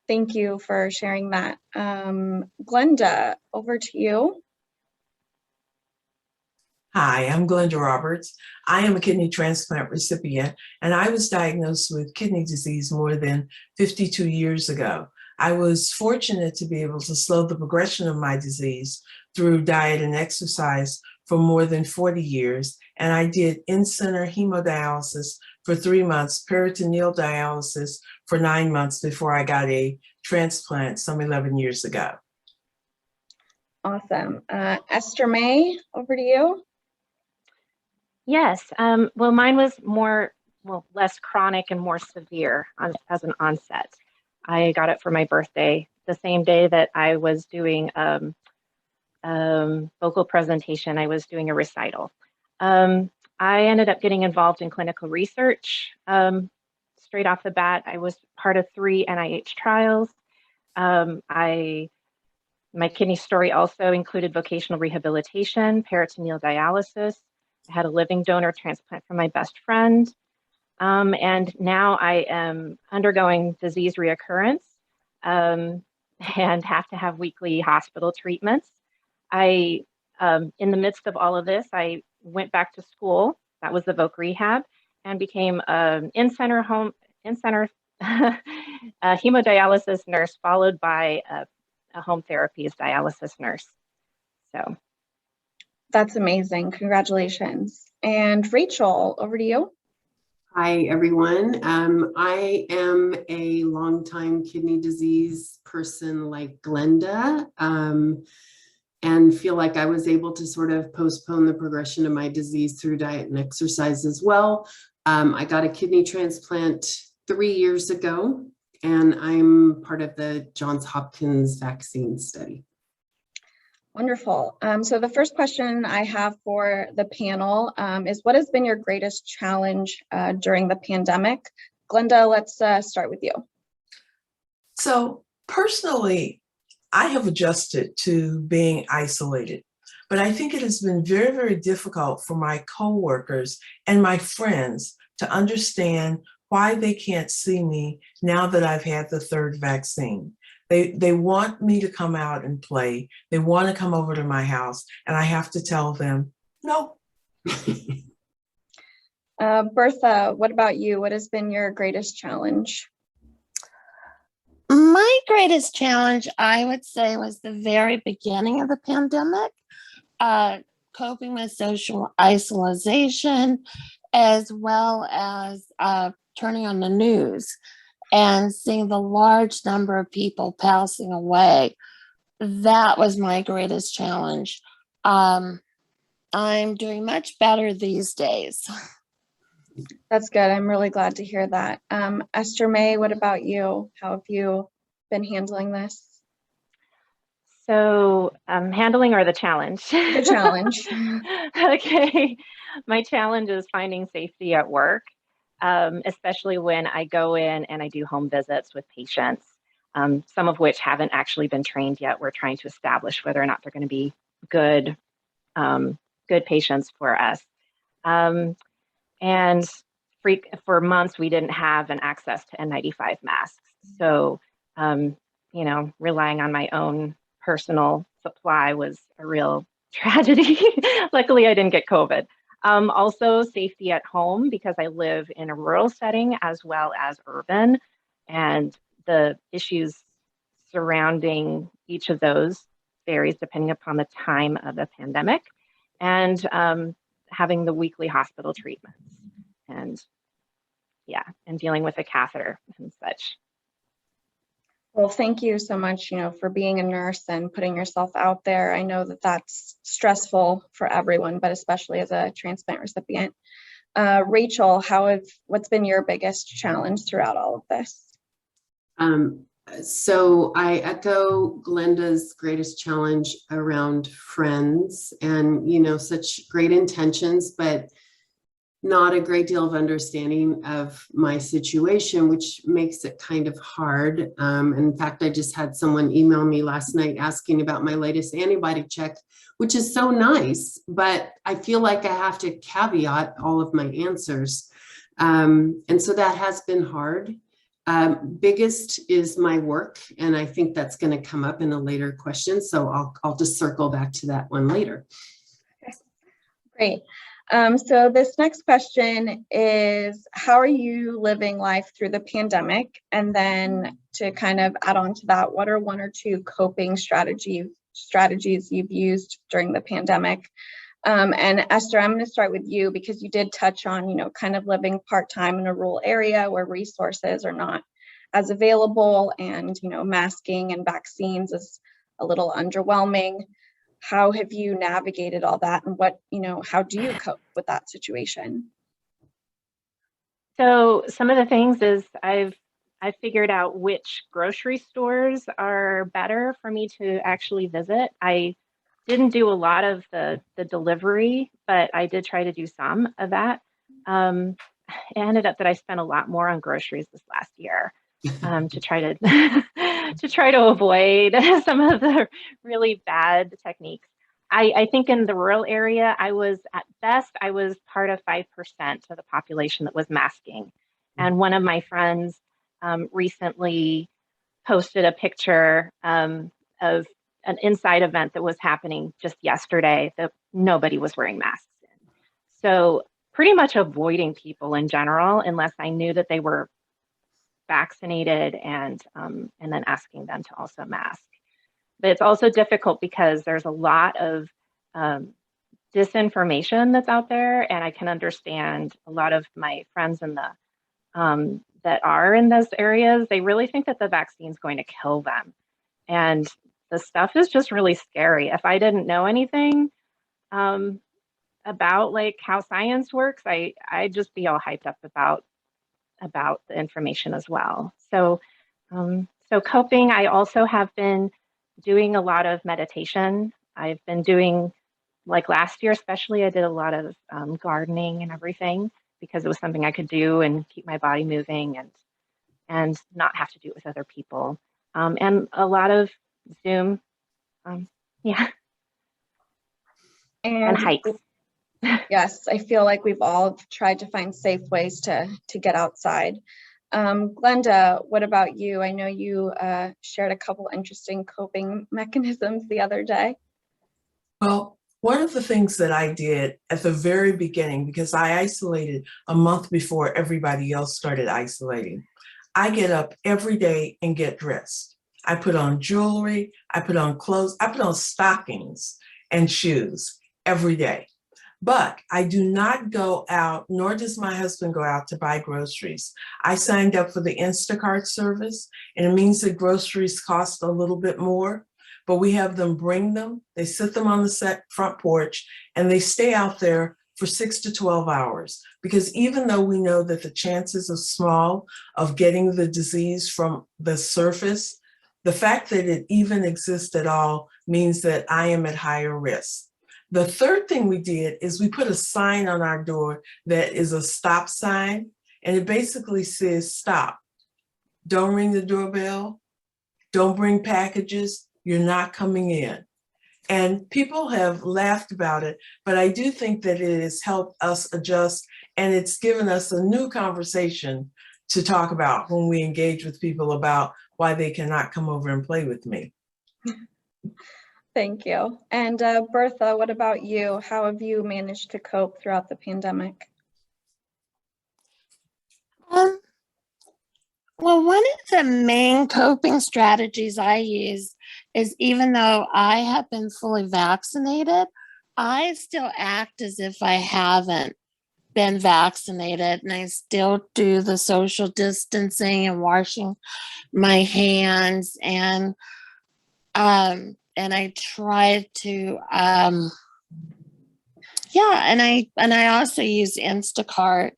Thank you for sharing that. Glenda, over to you. Hi, I'm Glenda Roberts. I am a kidney transplant recipient, and I was diagnosed with kidney disease more than 52 years ago. I was fortunate to be able to slow the progression of my disease through diet and exercise for more than 40 years, and I did in-center hemodialysis for 3 months, peritoneal dialysis for 9 months before I got a transplant some 11 years ago. Awesome. Esther May, over to you. Yes, well, mine was less chronic and more severe as an onset. I got it for my birthday, the same day that I was doing vocal presentation. I was doing a recital. I ended up getting involved in clinical research. Straight off the bat, I was part of 3 NIH trials. I My kidney story also included vocational rehabilitation, peritoneal dialysis. I had a living donor transplant from my best friend. And now I am undergoing disease reoccurrence and have to have weekly hospital treatments. In the midst of all of this, I went back to school. That was the voc rehab, and became an in-center hemodialysis nurse, followed by a home therapies dialysis nurse. So That's amazing. Congratulations. And Rachel, over to you. Hi, everyone. I am a longtime kidney disease person like Glenda, and feel like I was able to sort of postpone the progression of my disease through diet and exercise as well. I got a kidney transplant 3 years ago, and I'm part of the Johns Hopkins vaccine study. Wonderful. So the first question I have for the panel is, what has been your greatest challenge during the pandemic? Glenda, let's start with you. So personally, I have adjusted to being isolated, but I think it has been very, very difficult for my coworkers and my friends to understand why they can't see me now that I've had the third vaccine. They want me to come out and play. They want to come over to my house, and I have to tell them, no. Bertha, what about you? What has been your greatest challenge? My greatest challenge, I would say, was the very beginning of the pandemic, coping with social isolation, as well as turning on the news and seeing the large number of people passing away. That was my greatest challenge. I'm doing much better these days. That's good. I'm really glad to hear that. Esther May, what about you? How have you been handling this? So handling or the challenge? The challenge. Okay. My challenge is finding safety at work, especially when I go in and I do home visits with patients, some of which haven't actually been trained yet. We're trying to establish whether or not they're going to be good, good patients for us. And for months, we didn't have an access to N95 masks. So, you know, relying on my own personal supply was a real tragedy. Luckily, I didn't get COVID. Also, safety at home, because I live in a rural setting as well as urban, and the issues surrounding each of those varies depending upon the time of the pandemic, and having the weekly hospital treatments, and yeah, and dealing with a catheter and such. Well, thank you so much, for being a nurse and putting yourself out there. I know that that's stressful for everyone, but especially as a transplant recipient. Rachel, what's been your biggest challenge throughout all of this? So I echo Glenda's greatest challenge around friends and, such great intentions, but not a great deal of understanding of my situation, which makes it kind of hard. In fact, I just had someone email me last night asking about my latest antibody check, which is so nice, but I feel like I have to caveat all of my answers. And so that has been hard. Biggest is my work, and I think that's going to come up in a later question. So I'll just circle back to that one later. Okay. Great. So this next question is, how are you living life through the pandemic? And then to kind of add on to that, what are one or two coping strategies you've used during the pandemic? And Esther, I'm going to start with you because you did touch on, kind of living part-time in a rural area where resources are not as available, and, masking and vaccines is a little underwhelming. How have you navigated all that, and how do you cope with that situation? So some of the things is I've figured out which grocery stores are better for me to actually visit. I didn't do a lot of the delivery, but I did try to do some of that. It ended up that I spent a lot more on groceries this last year to try to to try to avoid some of the really bad techniques. I think in the rural area, I was part of 5% of the population that was masking. And one of my friends recently posted a picture of an inside event that was happening just yesterday that nobody was wearing masks in. So pretty much avoiding people in general, unless I knew that they were vaccinated, and then asking them to also mask. But it's also difficult because there's a lot of disinformation that's out there, and I can understand a lot of my friends in the that are in those areas. They really think that the vaccine's going to kill them, and the stuff is just really scary. If I didn't know anything about like how science works, I'd just be all hyped up about the information as well. So coping, I also have been doing a lot of meditation. I've been doing, like last year especially, I did a lot of gardening and everything because it was something I could do and keep my body moving and not have to do it with other people. And a lot of Zoom, yeah, and hikes. Yes, I feel like we've all tried to find safe ways to get outside. Glenda, what about you? I know you shared a couple interesting coping mechanisms the other day. Well, one of the things that I did at the very beginning, because I isolated a month before everybody else started isolating, I get up every day and get dressed. I put on jewelry, I put on clothes, I put on stockings and shoes every day. But I do not go out, nor does my husband go out to buy groceries. I signed up for the Instacart service, and it means that groceries cost a little bit more, but we have them bring them, they sit them on the front porch, and they stay out there for 6 to 12 hours. Because even though we know that the chances are small of getting the disease from the surface, the fact that it even exists at all means that I am at higher risk. The third thing we did is we put a sign on our door that is a stop sign, and it basically says, stop. Don't ring the doorbell. Don't bring packages. You're not coming in. And people have laughed about it, but I do think that it has helped us adjust, and it's given us a new conversation to talk about when we engage with people about why they cannot come over and play with me. Thank you. And Bertha, what about you? How have you managed to cope throughout the pandemic? Well, one of the main coping strategies I use is, even though I have been fully vaccinated, I still act as if I haven't been vaccinated, and I still do the social distancing and washing my hands, and I try to and I also use Instacart,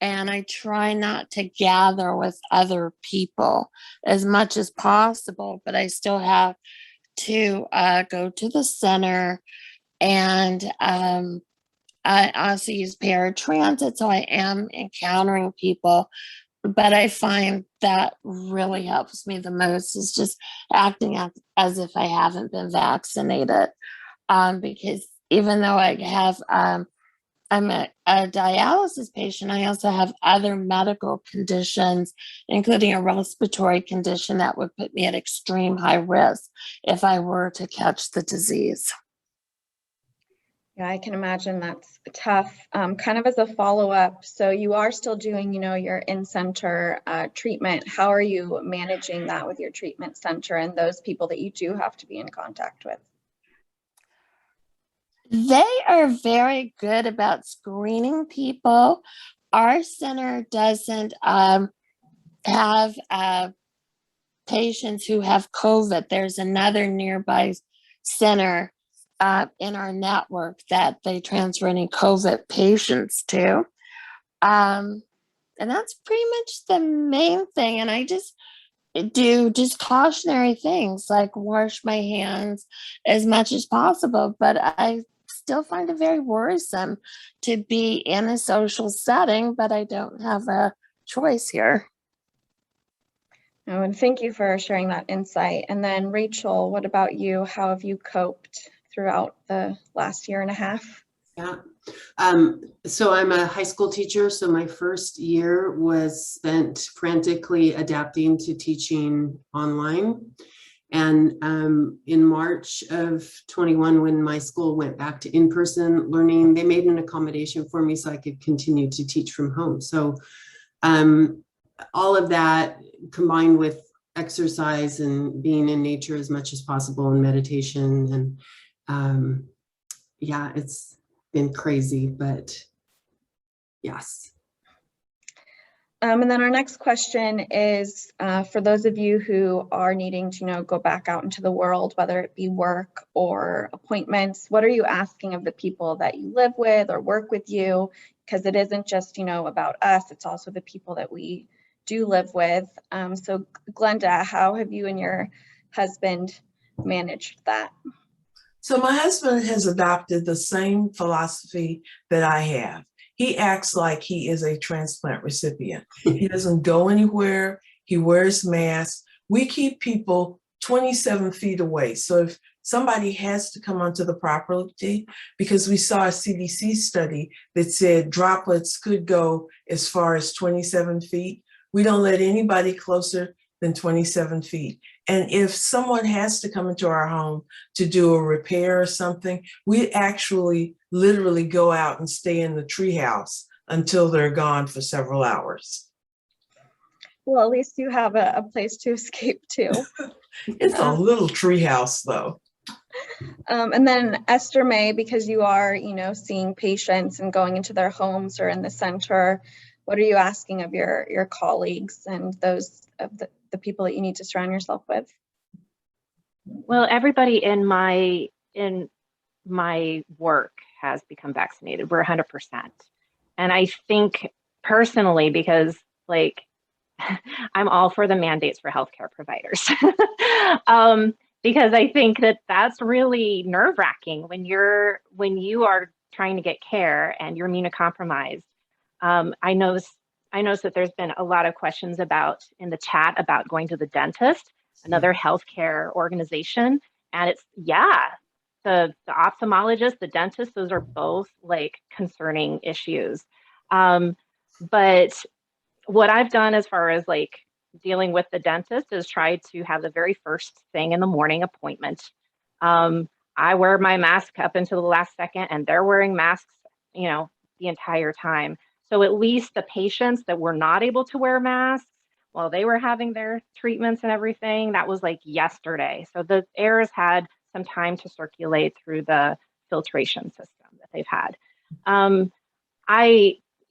and I try not to gather with other people as much as possible, but I still have to go to the center, and I also use paratransit, so I am encountering people. But I find that really helps me the most is just acting as if I haven't been vaccinated. Because even though I have, I'm a dialysis patient, I also have other medical conditions, including a respiratory condition that would put me at extreme high risk if I were to catch the disease. Yeah, I can imagine that's tough. Kind of as a follow-up, so you are still doing, your in-center treatment. How are you managing that with your treatment center and those people that you do have to be in contact with? They are very good about screening people. Our center doesn't have patients who have COVID. There's another nearby center in our network that they transfer any COVID patients to. And that's pretty much the main thing. And I just do cautionary things like wash my hands as much as possible. But I still find it very worrisome to be in a social setting, but I don't have a choice here. Oh, and thank you for sharing that insight. And then Rachel, what about you? How have you coped throughout the last year and a half? Yeah. So I'm a high school teacher. So my first year was spent frantically adapting to teaching online. And in March of 21, when my school went back to in-person learning, they made an accommodation for me so I could continue to teach from home. So all of that combined with exercise and being in nature as much as possible and meditation. And yeah, it's been crazy, but yes. And then our next question is for those of you who are needing to go back out into the world, whether it be work or appointments, what are you asking of the people that you live with or work with you? Because it isn't just about us, it's also the people that we do live with. So Glenda, how have you and your husband managed that? So my husband has adopted the same philosophy that I have. He acts like he is a transplant recipient. He doesn't go anywhere. He wears masks. We keep people 27 feet away. So if somebody has to come onto the property, because we saw a CDC study that said droplets could go as far as 27 feet, we don't let anybody closer than 27 feet. And if someone has to come into our home to do a repair or something, we actually literally go out and stay in the treehouse until they're gone for several hours. Well, at least you have a place to escape to. It's a little treehouse though. And then Esther May, because you are, seeing patients and going into their homes or in the center, what are you asking of your colleagues and those of the people that you need to surround yourself with? Well, everybody in my work has become vaccinated. We're 100%. And I think personally, because I'm all for the mandates for healthcare providers. Because I think that that's really nerve-wracking when you are trying to get care and you're immunocompromised. I noticed that there's been a lot of questions in the chat about going to the dentist, another healthcare organization. And it's, the ophthalmologist, the dentist, those are both concerning issues. But what I've done as far as dealing with the dentist is try to have the very first thing in the morning appointment. I wear my mask up until the last second, and they're wearing masks, the entire time. So at least the patients that were not able to wear masks while they were having their treatments and everything, that was yesterday. So the air has had some time to circulate through the filtration system that they've had.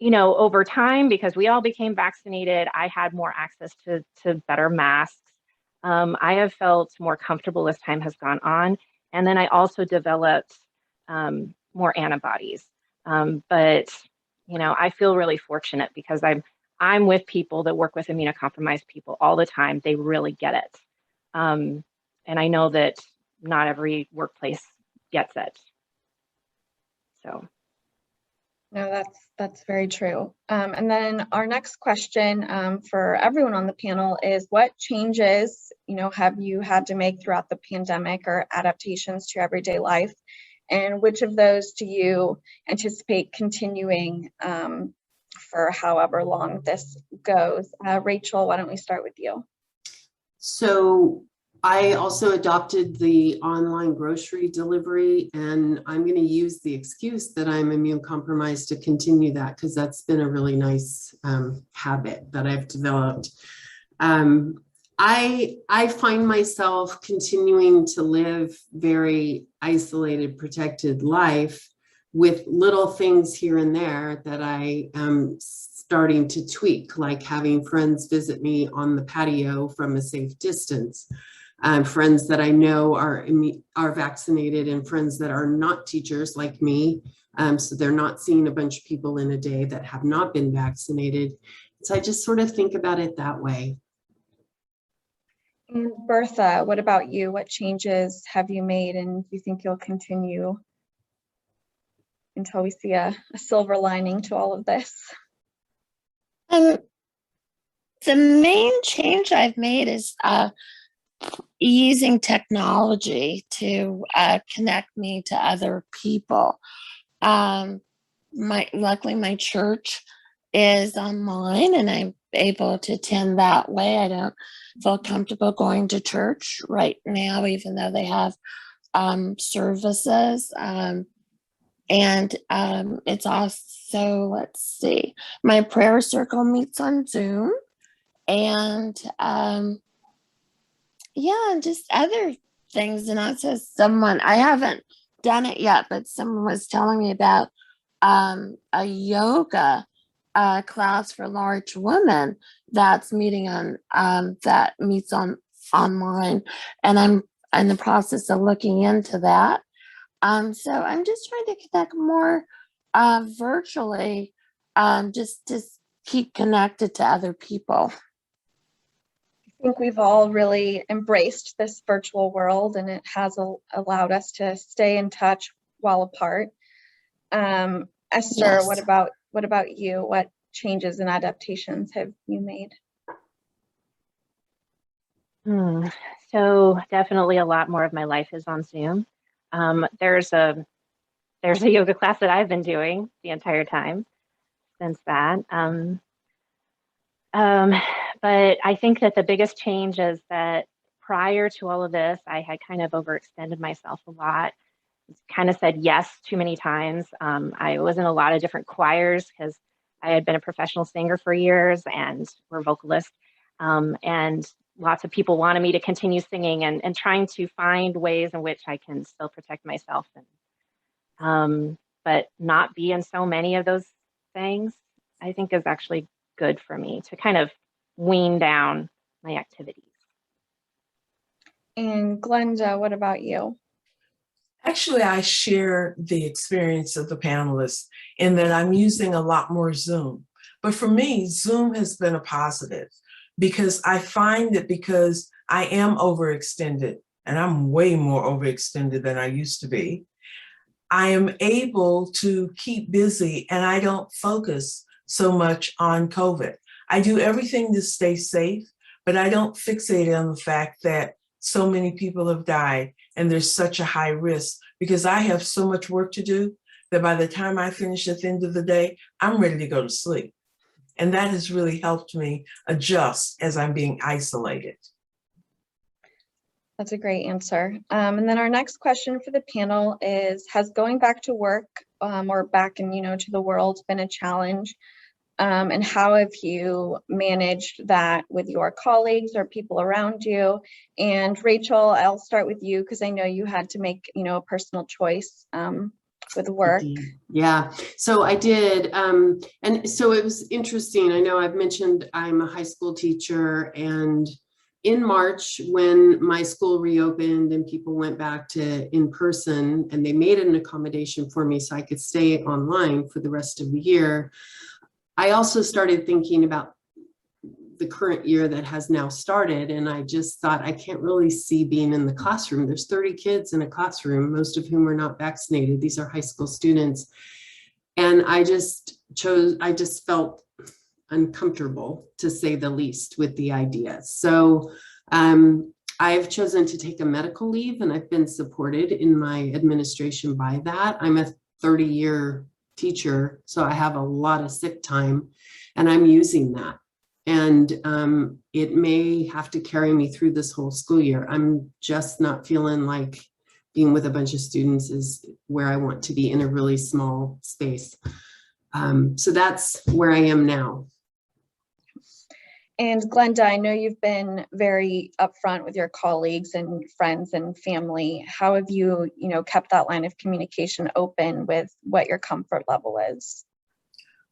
Over time, because we all became vaccinated, I had more access to better masks. I have felt more comfortable as time has gone on. And then I also developed more antibodies. But I feel really fortunate because I'm with people that work with immunocompromised people all the time. They really get it. And I know that not every workplace gets it. So. No, that's very true. And then our next question for everyone on the panel is, what changes, have you had to make throughout the pandemic or adaptations to everyday life? And which of those do you anticipate continuing for however long this goes? Rachel, why don't we start with you? So I also adopted the online grocery delivery, and I'm going to use the excuse that I'm immune compromised to continue that, because that's been a really nice habit that I've developed. I find myself continuing to live very isolated, protected life with little things here and there that I am starting to tweak, like having friends visit me on the patio from a safe distance. Friends that I know are vaccinated, and friends that are not teachers like me. So they're not seeing a bunch of people in a day that have not been vaccinated. So I just sort of think about it that way. And Bertha, what about you? What changes have you made, and do you think you'll continue until we see a silver lining to all of this? The main change I've made is using technology to connect me to other people. Luckily my church is online and I'm able to attend that way. I don't feel comfortable going to church right now, even though they have services. And it's also, let's see, my prayer circle meets on Zoom, and yeah, and just other things. And also I haven't done it yet, but someone was telling me about a yoga class for large women that's meeting on that meets on online, and I'm in the process of looking into that. So I'm just trying to connect more virtually, just to keep connected to other people. I think we've all really embraced this virtual world, and it has allowed us to stay in touch while apart. Esther, Yes. what about you? What changes and adaptations have you made? So definitely a lot more of my life is on Zoom. There's a yoga class that I've been doing the entire time since that. But I think that the biggest change is that prior to all of this, I had kind of overextended myself a lot. Kind of said yes too many times. I was in a lot of different choirs because I had been a professional singer for years and we're vocalists. And lots of people wanted me to continue singing and trying to find ways in which I can still protect myself, but not be in so many of those things, I think is actually good for me to kind of wean down my activities. And Glenda, what about you? Actually, I share the experience of the panelists in that I'm using a lot more Zoom. But for me, Zoom has been a positive because I find that because I am overextended, and I'm way more overextended than I used to be, I am able to keep busy and I don't focus so much on COVID. I do everything to stay safe, but I don't fixate on the fact that so many people have died and there's such a high risk, because I have so much work to do that by the time I finish at the end of the day, I'm ready to go to sleep. And that has really helped me adjust as I'm being isolated. That's a great answer. And then our next question for the panel is, has going back to work or back in, to the world been a challenge? And how have you managed that with your colleagues or people around you? And Rachel, I'll start with you because I know you had to make, a personal choice with work. Yeah, so I did. And so it was interesting. I know I've mentioned I'm a high school teacher, and in March, when my school reopened and people went back to in person, and they made an accommodation for me so I could stay online for the rest of the year, I also started thinking about the current year that has now started. And I just thought, I can't really see being in the classroom. There's 30 kids in a classroom, most of whom are not vaccinated. These are high school students. And I just felt uncomfortable, to say the least, with the idea. So I've chosen to take a medical leave, and I've been supported in my administration by that. I'm a 30-year teacher, so I have a lot of sick time, and I'm using that. And it may have to carry me through this whole school year. I'm just not feeling like being with a bunch of students is where I want to be, in a really small space. So that's where I am now. And Glenda, I know you've been very upfront with your colleagues and friends and family. How have you, kept that line of communication open with what your comfort level is?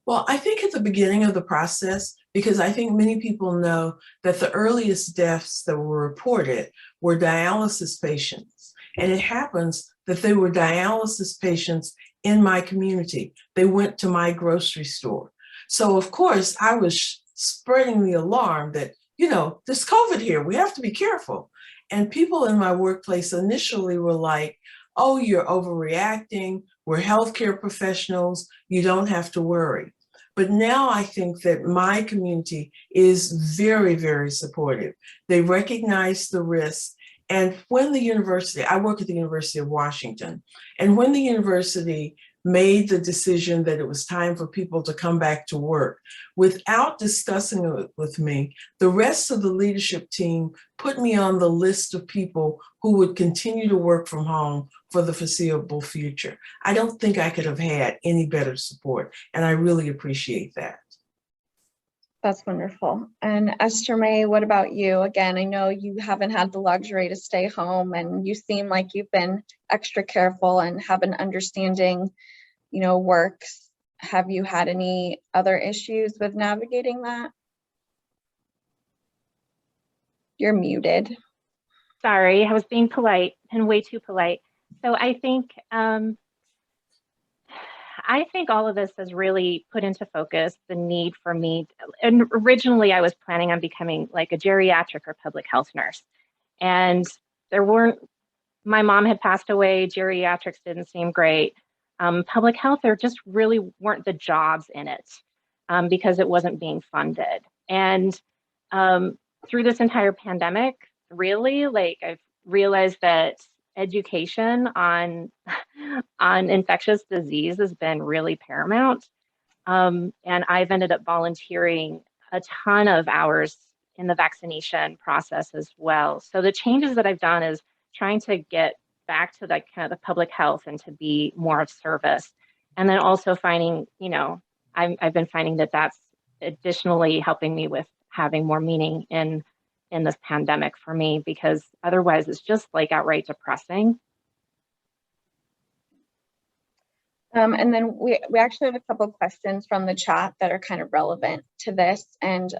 Well, I think at the beginning of the process, because I think many people know that the earliest deaths that were reported were dialysis patients. And it happens that they were dialysis patients in my community. They went to my grocery store. So of course I was spreading the alarm that, there's COVID here, we have to be careful. And people in my workplace initially were like, oh, you're overreacting, we're healthcare professionals, you don't have to worry. But now I think that my community is very, very supportive. They recognize the risk. And when the university, I work at the University of Washington, and when the university made the decision that it was time for people to come back to work, without discussing it with me, the rest of the leadership team put me on the list of people who would continue to work from home for the foreseeable future. I don't think I could have had any better support, and I really appreciate that. That's wonderful. And Esther May, what about you? Again, I know you haven't had the luxury to stay home, and you seem like you've been extra careful and have an understanding, works. Have you had any other issues with navigating that? You're muted. Sorry, I was being polite and way too polite. So I think all of this has really put into focus the need for me. And originally I was planning on becoming like a geriatric or public health nurse. And my mom had passed away, geriatrics didn't seem great. Public health, there just really weren't the jobs in it because it wasn't being funded. And through this entire pandemic, really, I've realized that education on infectious disease has been really paramount. And I've ended up volunteering a ton of hours in the vaccination process as well. So the changes that I've done is trying to get back to kind of the public health and to be more of service. And then also finding, I've been finding that that's additionally helping me with having more meaning in this pandemic for me, because otherwise it's just outright depressing. And then we actually have a couple of questions from the chat that are kind of relevant to this. And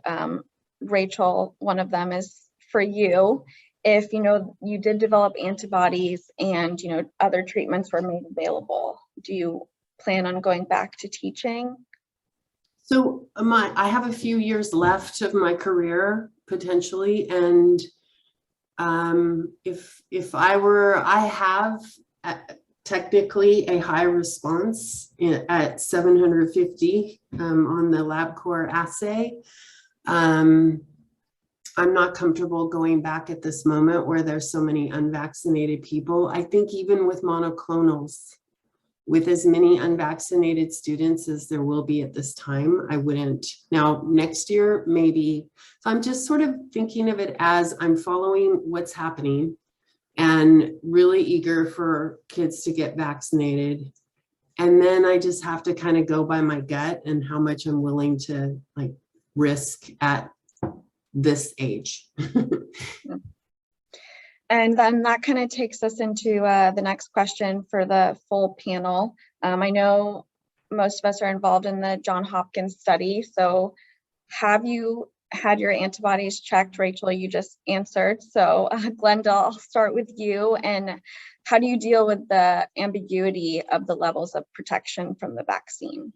Rachel, one of them is for you. If you did develop antibodies and other treatments were made available, do you plan on going back to teaching? So I have a few years left of my career potentially, and if I have technically a high response at 750 on the LabCorp assay. I'm not comfortable going back at this moment where there's so many unvaccinated people. I think even with monoclonals, with as many unvaccinated students as there will be at this time, I wouldn't. Now, next year, maybe. So I'm just sort of thinking of it as I'm following what's happening and really eager for kids to get vaccinated. And then I just have to kind of go by my gut and how much I'm willing to risk at this age. And then that kind of takes us into the next question for the full panel. I know most of us are involved in the Johns Hopkins study. So have you had your antibodies checked? Rachel, you just answered. So Glenda, I'll start with you. And how do you deal with the ambiguity of the levels of protection from the vaccine?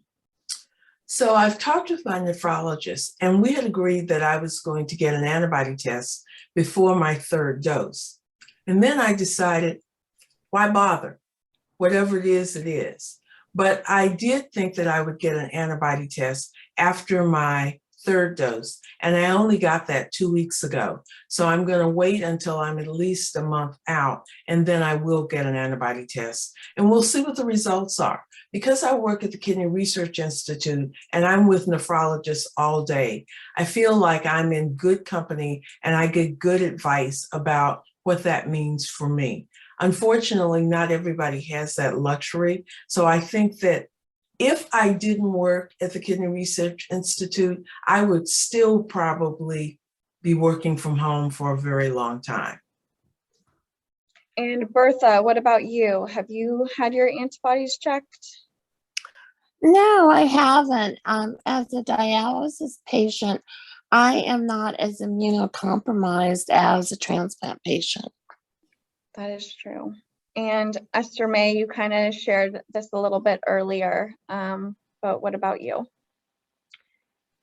So I've talked with my nephrologist, and we had agreed that I was going to get an antibody test before my third dose. And then I decided, why bother? Whatever it is, it is. But I did think that I would get an antibody test after my third dose, and I only got that 2 weeks ago. So I'm going to wait until I'm at least a month out, and then I will get an antibody test. And we'll see what the results are. Because I work at the Kidney Research Institute and I'm with nephrologists all day, I feel like I'm in good company and I get good advice about what that means for me. Unfortunately, not everybody has that luxury. So I think that if I didn't work at the Kidney Research Institute, I would still probably be working from home for a very long time. And Bertha, what about you? Have you had your antibodies checked? No, I haven't. As a dialysis patient, I am not as immunocompromised as a transplant patient. That is true. And Esther May, you kind of shared this a little bit earlier, but what about you?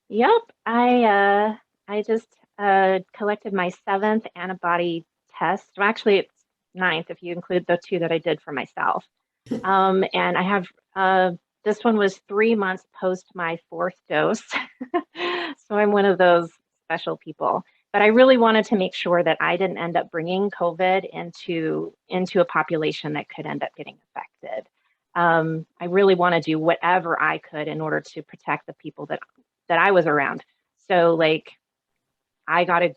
Yep, I just collected my 7th antibody test. Well, actually, it's 9th if you include the 2 that I did for myself. And I have This one was 3 months post my 4th dose. So I'm one of those special people. But I really wanted to make sure that I didn't end up bringing COVID into a population that could end up getting affected. I really want to do whatever I could in order to protect the people that I was around. So like, I got a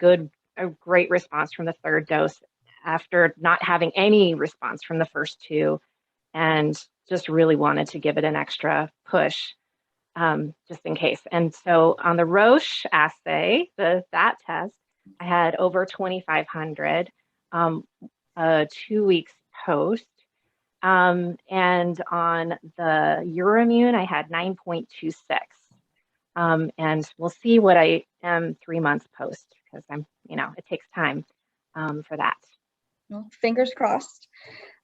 great response from the 3rd dose after not having any response from the first 2, and just really wanted to give it an extra push, just in case. And so on the Roche assay, that test, I had over 2,500, 2 weeks post. And on the Euroimmune, I had 9.26. And we'll see what I am 3 months post, because it takes time for that. Well, fingers crossed.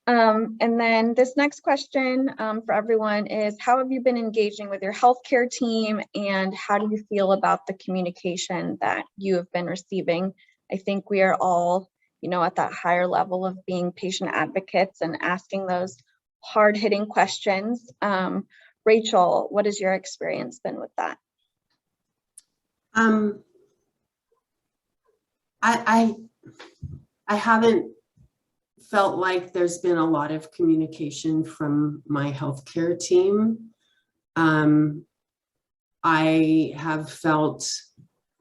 And then this next question for everyone is, how have you been engaging with your healthcare team, and how do you feel about the communication that you have been receiving? I think we are all, at that higher level of being patient advocates and asking those hard-hitting questions. Rachel, what has your experience been with that? I haven't felt like there's been a lot of communication from my healthcare team. I have felt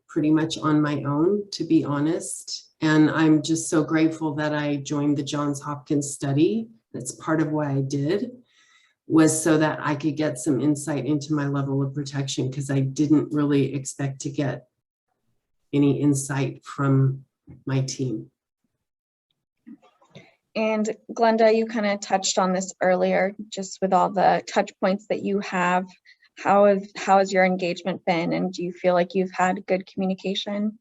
pretty much on my own, to be honest. And I'm just so grateful that I joined the Johns Hopkins study. That's part of why I did, was so that I could get some insight into my level of protection, because I didn't really expect to get any insight from my team. And Glenda, you kind of touched on this earlier, just with all the touch points that you have. How has your engagement been, and do you feel like you've had good communication?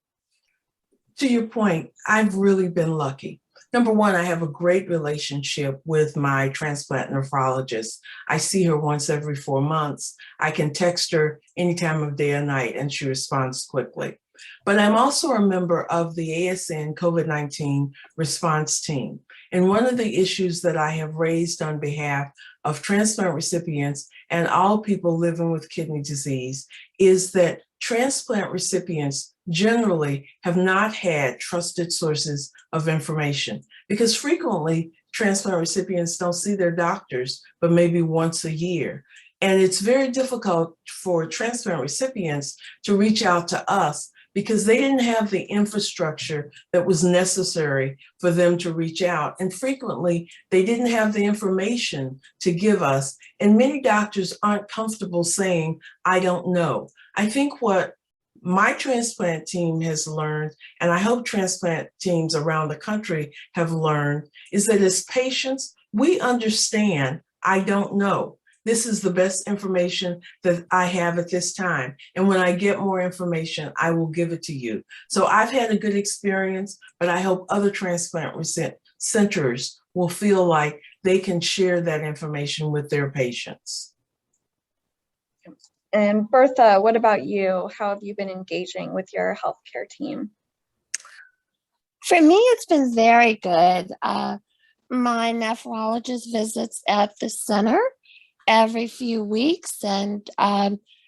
To your point, I've really been lucky. Number one, I have a great relationship with my transplant nephrologist. I see her once every 4 months. I can text her any time of day or night, and she responds quickly. But I'm also a member of the ASN COVID-19 response team. And one of the issues that I have raised on behalf of transplant recipients and all people living with kidney disease is that transplant recipients generally have not had trusted sources of information, because frequently transplant recipients don't see their doctors but maybe once a year. And it's very difficult for transplant recipients to reach out to us, because they didn't have the infrastructure that was necessary for them to reach out. And frequently, they didn't have the information to give us. And many doctors aren't comfortable saying, I don't know. I think what my transplant team has learned, and I hope transplant teams around the country have learned, is that as patients, we understand, I don't know. This is the best information that I have at this time. And when I get more information, I will give it to you. So I've had a good experience, but I hope other transplant centers will feel like they can share that information with their patients. And Bertha, what about you? How have you been engaging with your healthcare team? For me, it's been very good. My nephrologist visits at the center every few weeks, and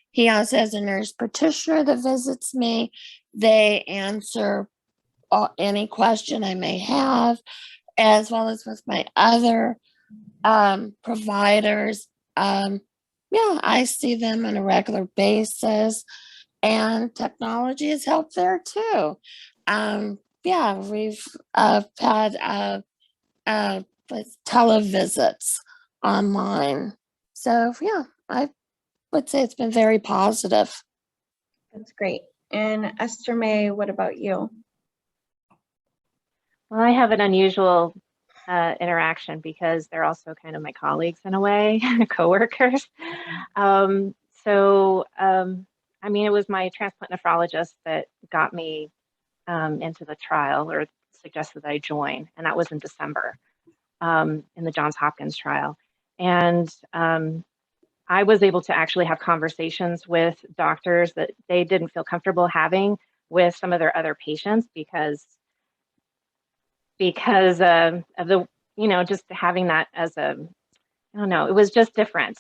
he also has a nurse practitioner that visits me. They answer any question I may have, as well as with my other providers. Yeah, I see them on a regular basis, and technology has helped there too. Yeah, we've had televisits online. So yeah, I would say it's been very positive. That's great. And Esther May, what about you? Well, I have an unusual interaction, because they're also kind of my colleagues in a way, coworkers. I mean, it was my transplant nephrologist that got me into the trial, or suggested that I join, and that was in December in the Johns Hopkins trial. And I was able to actually have conversations with doctors that they didn't feel comfortable having with some of their other patients, because of the, just having that as a, I don't know, it was just different.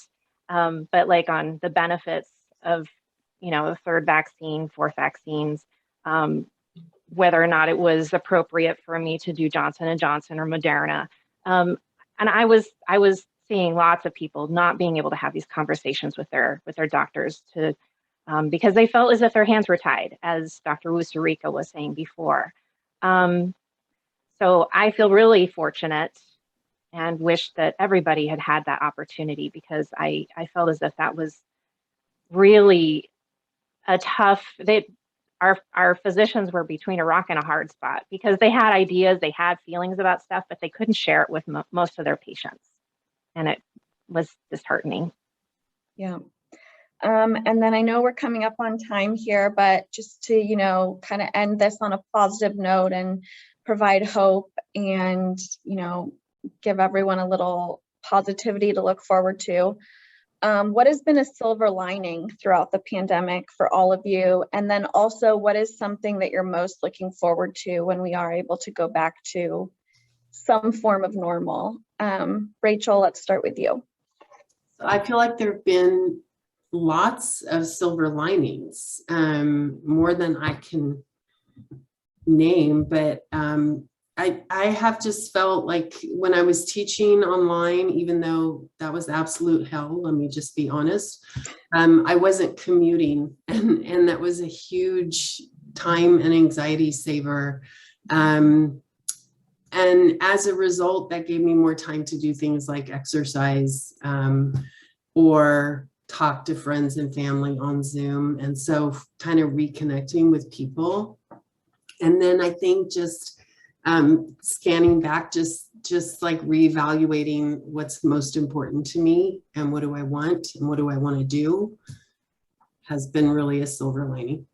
but like on the benefits of, a third vaccine, fourth vaccines, whether or not it was appropriate for me to do Johnson & Johnson or Moderna. And I was seeing lots of people not being able to have these conversations with their doctors because they felt as if their hands were tied, as Dr. Wusarika was saying before. So I feel really fortunate and wish that everybody had had that opportunity, because I felt as if that was really a tough, our physicians were between a rock and a hard spot, because they had ideas, they had feelings about stuff, but they couldn't share it with most of their patients. And it was disheartening. Yeah. And then I know we're coming up on time here, but just to, kind of end this on a positive note and provide hope and, give everyone a little positivity to look forward to. What has been a silver lining throughout the pandemic for all of you? And then also, what is something that you're most looking forward to when we are able to go back to some form of normal? Rachel, let's start with you. I feel like there have been lots of silver linings, more than I can name, but I have just felt like when I was teaching online, even though that was absolute hell, let me just be honest, I wasn't commuting, and that was a huge time and anxiety saver. And as a result, that gave me more time to do things like exercise, or talk to friends and family on Zoom. And so kind of reconnecting with people. And then I think just scanning back, just like reevaluating what's most important to me and what do I want and what do I want to do has been really a silver lining.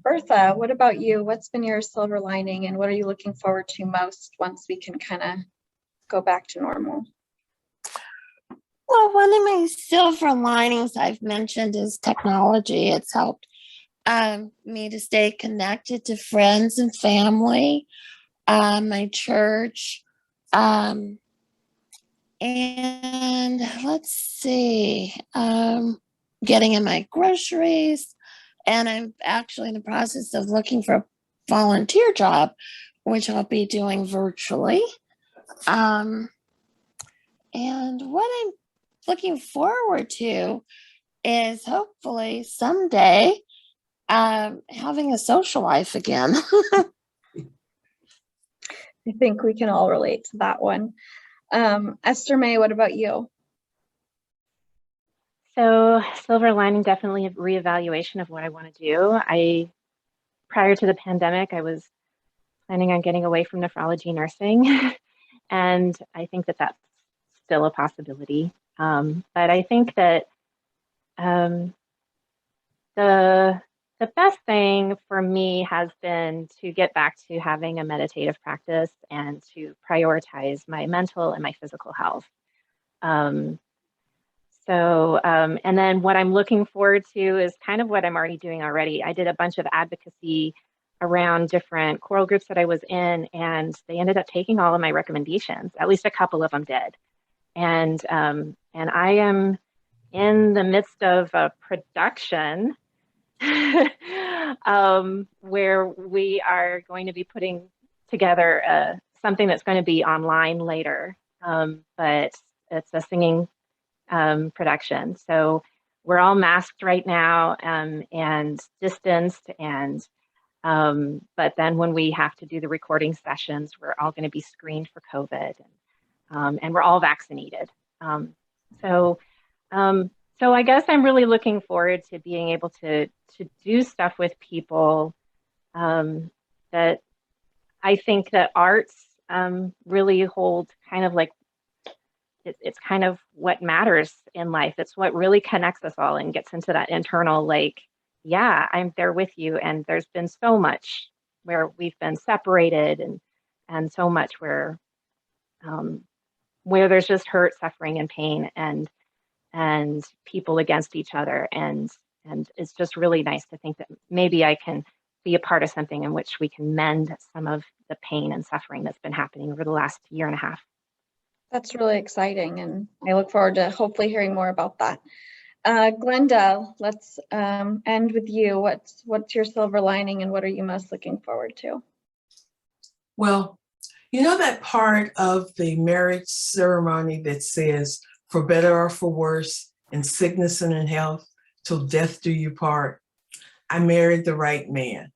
Bertha, what about you? What's been your silver lining, and what are you looking forward to most once we can kind of go back to normal? Well, one of my silver linings I've mentioned is technology. It's helped me to stay connected to friends and family, my church, and let's see, getting in my groceries. And I'm actually in the process of looking for a volunteer job, which I'll be doing virtually. And what I'm looking forward to is hopefully someday having a social life again. I think we can all relate to that one. Esther May, what about you? So silver lining, definitely a reevaluation of what I want to do. Prior to the pandemic, I was planning on getting away from nephrology nursing. And I think that that's still a possibility. But I think that the best thing for me has been to get back to having a meditative practice and to prioritize my mental and my physical health. And then what I'm looking forward to is kind of what I'm already doing already. I did a bunch of advocacy around different choral groups that I was in, and they ended up taking all of my recommendations. At least a couple of them did. And I am in the midst of a production where we are going to be putting together something that's going to be online later, but it's a singing production. So we're all masked right now and distanced, and but then when we have to do the recording sessions, we're all going to be screened for COVID, and we're all vaccinated. So I guess I'm really looking forward to being able to do stuff with people that I think that arts really hold kind of like, it's kind of what matters in life. It's what really connects us all and gets into that internal, like, yeah, I'm there with you. And there's been so much where we've been separated, and so much where there's just hurt, suffering, and pain, and people against each other. And it's just really nice to think that maybe I can be a part of something in which we can mend some of the pain and suffering that's been happening over the last year and a half. That's really exciting, and I look forward to hopefully hearing more about that. Glenda, let's end with you. What's your silver lining, and what are you most looking forward to? Well, you know that part of the marriage ceremony that says, for better or for worse, in sickness and in health, till death do you part? I married the right man.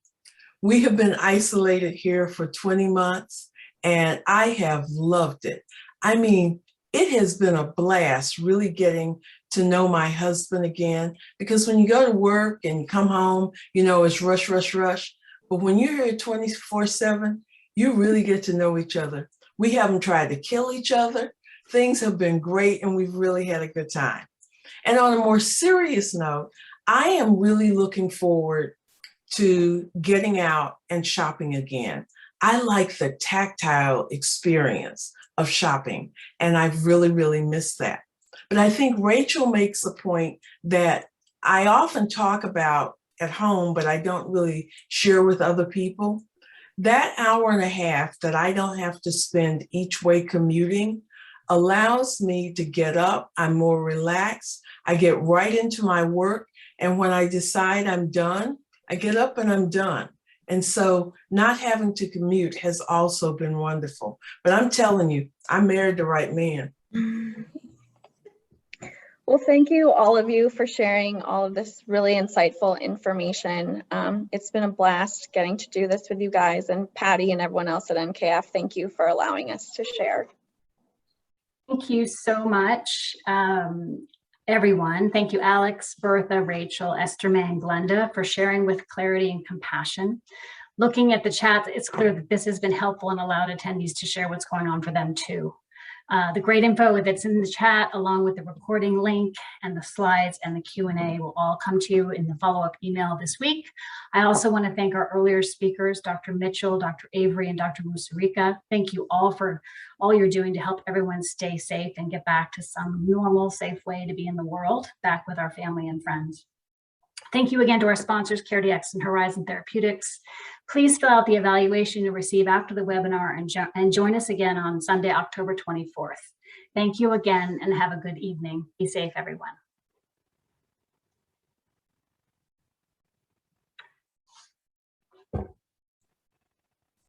We have been isolated here for 20 months, and I have loved it. I mean, it has been a blast really getting to know my husband again, because when you go to work and you come home, you know, it's rush, rush, rush. But when you're here 24/7, you really get to know each other. We haven't tried to kill each other. Things have been great, and we've really had a good time. And on a more serious note, I am really looking forward to getting out and shopping again. I like the tactile experience of shopping, and I've really, really missed that. But I think Rachel makes a point that I often talk about at home, but I don't really share with other people. That hour and a half that I don't have to spend each way commuting allows me to get up. I'm more relaxed. I get right into my work. And when I decide I'm done, I get up and I'm done. And so not having to commute has also been wonderful. But I'm telling you, I married the right man. Well, thank you, all of you, for sharing all of this really insightful information. It's been a blast getting to do this with you guys, and Patty and everyone else at NKF, thank you for allowing us to share. Thank you so much, everyone. Thank you, Alex, Bertha, Rachel, Esther, May, and Glenda, for sharing with clarity and compassion. Looking at the chat, it's clear that this has been helpful and allowed attendees to share what's going on for them too. The great info that's in the chat, along with the recording link and the slides and the Q&A, will all come to you in the follow-up email this week. I also want to thank our earlier speakers, Dr. Mitchell, Dr. Avery, and Dr. Musarika. Thank you all for all you're doing to help everyone stay safe and get back to some normal, safe way to be in the world, back with our family and friends. Thank you again to our sponsors, CareDx and Horizon Therapeutics. Please fill out the evaluation you'll receive after the webinar and join us again on Sunday, October 24th. Thank you again, and have a good evening. Be safe, everyone.